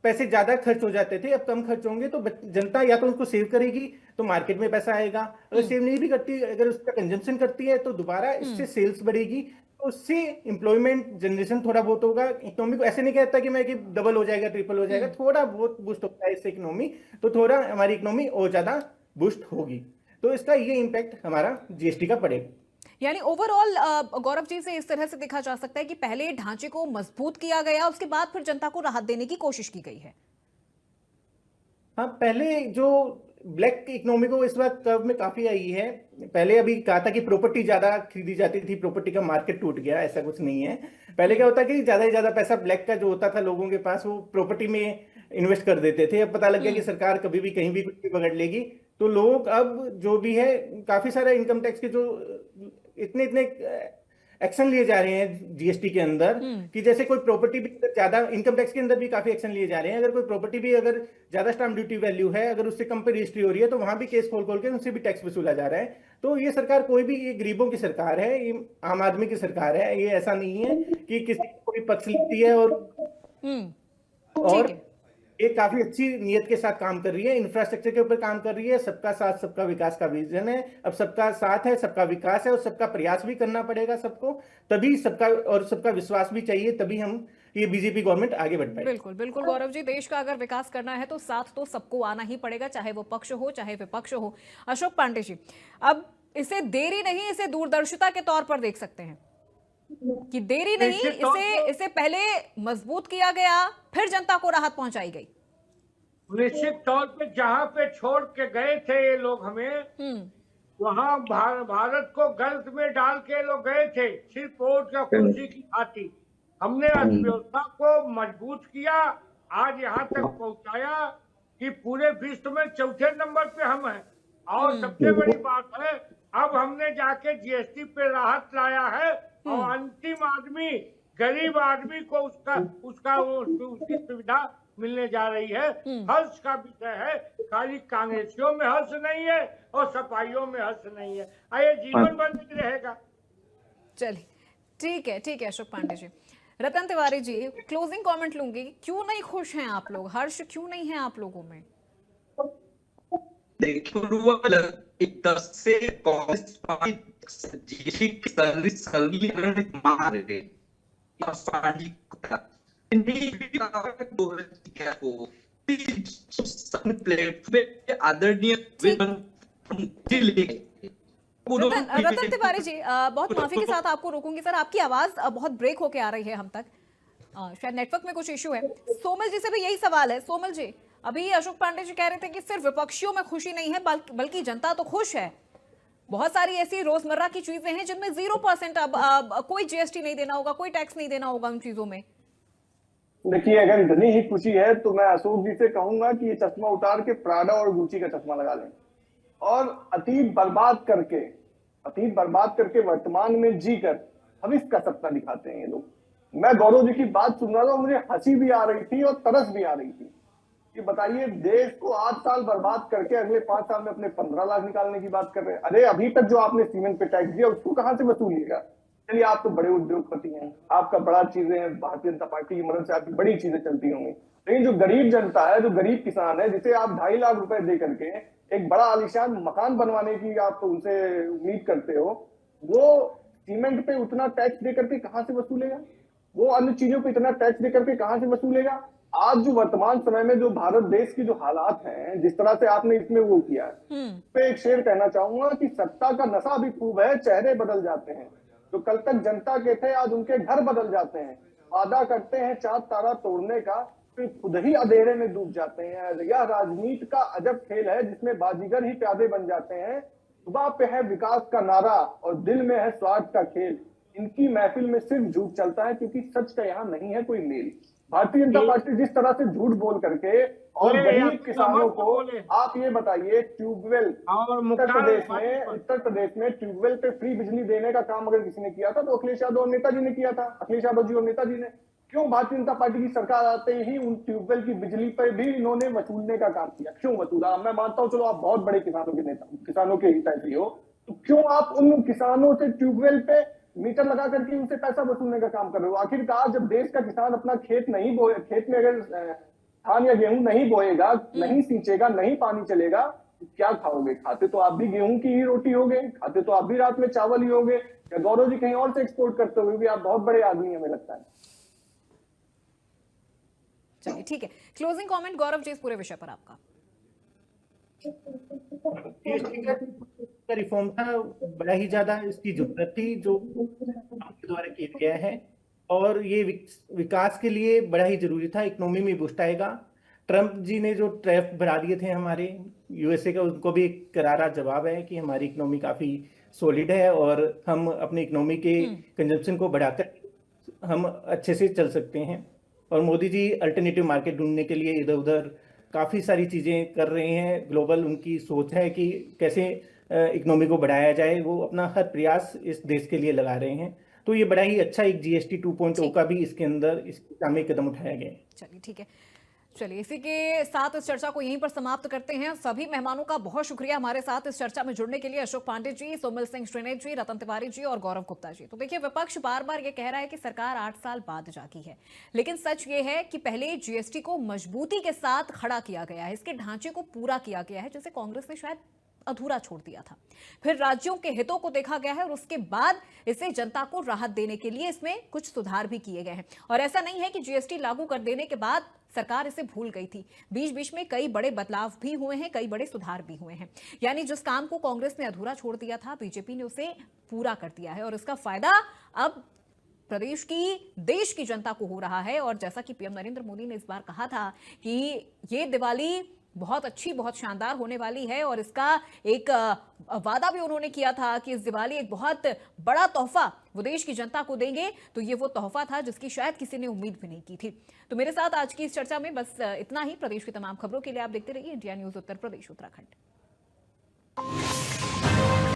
G: पैसे ज्यादा खर्च हो जाते थे अब कम खर्च होंगे, तो जनता या तो उनको सेव करेगी तो मार्केट में पैसा आएगा, अगर सेव नहीं भी करती, अगर उसका कंजम्पशन करती है तो दोबारा इससे सेल्स बढ़ेगी, तो उससे एम्प्लॉयमेंट जनरेशन थोड़ा बहुत होगा। इकोनॉमी को ऐसे नहीं कहता कि मैं कि डबल हो जाएगा ट्रिपल हो जाएगा, थोड़ा बहुत बूस्ट होता है इससे इकोनॉमी, तो थोड़ा हमारी इकोनॉमी और ज्यादा बूस्ट होगी, तो इसका ये इम्पैक्ट हमारा जीएसटी का पड़ेगा।
A: यानी ओवरऑल गौरव जी से इस तरह से देखा जा सकता है कि पहले ढांचे को मजबूत किया गया, उसके बाद फिर जनता को राहत देने की कोशिश की गई है।
G: हाँ, पहले जो ब्लैक इकोनॉमी को इस बार कर्व में काफी आई है। पहले अभी कहा था कि प्रॉपर्टी ज्यादा खरीदी जाती थी, प्रॉपर्टी का मार्केट टूट गया, ऐसा कुछ नहीं है। पहले क्या होता कि ज्यादा से ज्यादा पैसा ब्लैक का जो होता था लोगों के पास, वो प्रॉपर्टी में इन्वेस्ट कर देते थे। अब पता लग गया कि सरकार कभी भी कहीं भी कुछ भी पकड़ लेगी, तो लोग अब जो भी है काफी सारे इनकम टैक्स के जो इतने एक्शन लिए जा रहे हैं जीएसटी के अंदर, कि जैसे कोई प्रॉपर्टी भी ज्यादा, इनकम टैक्स के अंदर भी काफी एक्शन लिए जा रहे हैं। अगर कोई प्रॉपर्टी भी अगर ज्यादा स्टाम्प ड्यूटी वैल्यू है, अगर उससे कम पे रजिस्ट्री हो रही है, तो वहां भी केस खोल के उनसे भी टैक्स वसूला जा रहा है। तो ये सरकार कोई भी, ये गरीबों की सरकार है, ये आम आदमी की सरकार है, ये ऐसा नहीं है कि किसी को कोई पक्ष लेती है। और ये काफी अच्छी नियत के साथ काम कर रही है, इंफ्रास्ट्रक्चर के ऊपर काम कर रही है। सबका साथ सबका विकास का विजन है, अब सबका साथ है, सबका विकास है, और सबका प्रयास भी करना पड़ेगा सबको, तभी सबका विश्वास भी चाहिए, तभी हम ये बीजेपी गवर्नमेंट आगे बढ़ पाएगी।
A: बिल्कुल बिल्कुल गौरव जी, देश का अगर विकास करना है तो साथ तो सबको आना ही पड़ेगा, चाहे वो पक्ष हो चाहे विपक्ष हो। अशोक पांडे जी, अब इसे देरी नहीं, इसे दूरदर्शिता के तौर पर देख सकते हैं कि देरी नहीं, इसे पहले मजबूत किया गया, फिर जनता को राहत पहुंचाई गई।
F: निश्चित तौर पे जहां पे छोड़ के गए थे ये लोग हमें, वहां भारत को गर्त में डाल के लोग गए थे, सिर्फ वोट या कुर्सी की खातिर। हमने अर्थव्यवस्था को मजबूत किया, आज यहाँ तक पहुंचाया कि पूरे विश्व में चौथे नंबर पे हम हैं। और सबसे बड़ी बात है, अब हमने जाके जीएसटी पे राहत लाया है, और अंतिम आदमी, गरीब आदमी को उसकी सुविधा मिलने जा रही है। हर्ष का विषय है, खाली कांग्रेसियों में हर्ष नहीं है और सपाइयों में हर्ष नहीं है, ये जीवन भर नहीं रहेगा।
A: चलिए ठीक है अशोक पांडे जी। रतन तिवारी जी, क्लोजिंग कमेंट लूंगी, क्यों नहीं खुश हैं आप लोग, हर्ष क्यों नहीं है आप लोगों में?
H: देखिए, 10 से कांग्रेस पार्टी सरलीकरण मार रहे आदरणीय
A: रतन तिवारी जी, बहुत माफी के साथ आपको रोकूंगी सर, आपकी आवाज बहुत ब्रेक होके आ रही है हम तक, शायद नेटवर्क में कुछ इशू है। सोमल जी से भी यही सवाल है। सोमल जी, अभी अशोक पांडे जी कह रहे थे कि सिर्फ विपक्षियों में खुशी नहीं है, बल्कि जनता तो खुश है। बहुत सारी ऐसी रोजमर्रा की चीजें हैं जिनमें 0% अब कोई जीएसटी नहीं देना होगा, कोई टैक्स नहीं देना होगा उन चीजों में।
I: देखिए, अगर इतनी ही खुशी है तो मैं अशोक जी से कहूंगा कि ये चश्मा उतार के प्राडा और गुची का चश्मा लगा लें, और अतीत बर्बाद करके वर्तमान में जीकर भविष्य का सपना दिखाते हैं ये लोग। मैं गौरव जी की बात सुन रहा था, मुझे हंसी भी आ रही थी और तरस भी आ रही थी कि बताइए, देश को 8 साल बर्बाद करके अगले 5 साल में अपने 15 लाख निकालने की बात कर रहे हैं। अरे अभी तक जो आपने सीमेंट पे टैक्स दिया उसको कहां से वसूलिएगा? चलिए, आप तो बड़े उद्योगपति हैं, आपका बड़ा चीजें, भारतीय जनता पार्टी की मदद से आपकी बड़ी चीजें चलती होंगी, लेकिन जो गरीब जनता है, जो गरीब किसान है, जिसे आप 2.5 लाख रुपए दे करके एक बड़ा आलीशान मकान बनवाने की आप उनसे उम्मीद करते हो, वो सीमेंट पे उतना टैक्स दे करके कहां से वसूलेगा? वो अन्य चीजों पे इतना टैक्स दे करके कहां से वसूलेगा? आज जो वर्तमान समय में जो भारत देश की जो हालात हैं, जिस तरह से आपने इसमें वो किया है, पे एक शेर कहना चाहूंगा कि सत्ता का नशा भी खूब है, चेहरे बदल जाते हैं। जो कल तक जनता के थे आज उनके घर बदल जाते हैं। वादा करते हैं चांद तारा तोड़ने का, फिर खुद ही अंधेरे में डूब जाते हैं। यह राजनीति का अजब खेल है जिसमें बाजीगर ही प्यादे बन जाते हैं। सुबह पे है विकास का नारा और दिल में है स्वार्थ का खेल। इनकी महफिल में सिर्फ झूठ चलता है, क्योंकि सच का यहाँ नहीं है कोई मेल। भारतीय जनता पार्टी जिस तरह से झूठ बोल करके और गरीब किसानों को, आप ये बताइए, ट्यूबवेल उत्तर प्रदेश में ट्यूबवेल पे फ्री बिजली देने का काम अगर किसी ने किया था तो अखिलेश यादव और नेताजी ने किया था, अखिलेश यादव जी और नेताजी ने। क्यों भारतीय जनता पार्टी की सरकार आते ही उन ट्यूबवेल की बिजली पर भी इन्होंने वसूलने का काम किया? क्यों वसूला? मैं मानता हूं चलो आप बहुत बड़े किसानों के नेता, किसानों के हितैषी हो, तो क्यों आप उन किसानों से ट्यूबवेल पे मीटर लगा करके उनसे पैसा वसूलने का काम कर रहे हो? आखिरकार जब देश का किसान अपना खेत नहीं बोए, खेत में अगर धान या गेहूं नहीं बोएगा, नहीं सींचेगा, नहीं पानी चलेगा, क्या खाओगे? खाते तो आप भी गेहूं की ही रोटी होगे, खाते तो आप भी रात में चावल ही होगे, या गौरव जी कहीं और से एक्सपोर्ट करते हुए भी आप बहुत बड़े आदमी हमें लगता है।
A: चलिए ठीक है, क्लोजिंग कमेंट गौरव जी इस पूरे विषय पर आपका।
G: का रिफॉर्म था, बड़ा ही ज्यादा इसकी जरूरत थी जो आपके द्वारा किया गया है, और ये विकास के लिए बड़ा ही जरूरी था। इकोनॉमी में बूस्ट आएगा। ट्रंप जी ने जो टैरिफ बढ़ा दिए थे हमारे यूएसए का, उनको भी एक करारा जवाब है कि हमारी इकोनॉमी काफी सॉलिड है और हम अपनी इकोनॉमी के कंजम्पशन को बढ़ाकर हम अच्छे से चल सकते हैं। और मोदी जी अल्टरनेटिव मार्केट ढूंढने के लिए इधर उधर काफी सारी चीजें कर रहे हैं। ग्लोबल उनकी सोच है कि कैसे इकोनॉमी को बढ़ाया जाए, वो अपना हर प्रयास इस देश के लिए लगा रहे हैं। तो ये बड़ा ही अच्छा एक जीएसटी 2.0 का भी इसके अंदर इस दिशा में कदम उठाया गया है।
A: चलिए ठीक है, चलिए इसी के साथ इस चर्चा को यहीं पर समाप्त करते हैं। सभी मेहमानों का बहुत शुक्रिया हमारे साथ इस चर्चा में जुड़ने के लिए, अशोक पांडे जी, सोमिल सिंह श्रीनेत जी, रतन तिवारी जी और गौरव गुप्ता जी। तो देखिए, विपक्ष बार बार ये कह रहा है कि सरकार 8 साल बाद जागी है, लेकिन सच ये है कि पहले जीएसटी को मजबूती के साथ खड़ा किया गया है, इसके ढांचे को पूरा किया गया है, जिसे कांग्रेस ने शायद अधूरा छोड़ दिया था। फिर राज्यों के हितों को देखा गया है और उसके बाद इसे जनता को राहत देने के लिए इसमें कुछ सुधार भी किए गए हैं। और ऐसा नहीं है कि जीएसटी लागू कर देने के बाद सरकार इसे भूल गई थी। बीच बीच में कई बड़े बदलाव भी हुए हैं, कई बड़े सुधार भी हुए हैं। यानी जिस काम को कांग्रेस ने अधूरा छोड़ दिया था, बीजेपी ने उसे पूरा कर दिया है और इसका फायदा अब प्रदेश की, देश की जनता को हो रहा है। और जैसा कि पीएम नरेंद्र मोदी ने इस बार कहा था कि ये दिवाली बहुत अच्छी, बहुत शानदार होने वाली है, और इसका एक वादा भी उन्होंने किया था कि इस दिवाली एक बहुत बड़ा तोहफा वो देश की जनता को देंगे। तो ये वो तोहफा था जिसकी शायद किसी ने उम्मीद भी नहीं की थी। तो मेरे साथ आज की इस चर्चा में बस इतना ही। प्रदेश की तमाम खबरों के लिए आप देखते रहिए इंडिया न्यूज उत्तर प्रदेश उत्तराखंड।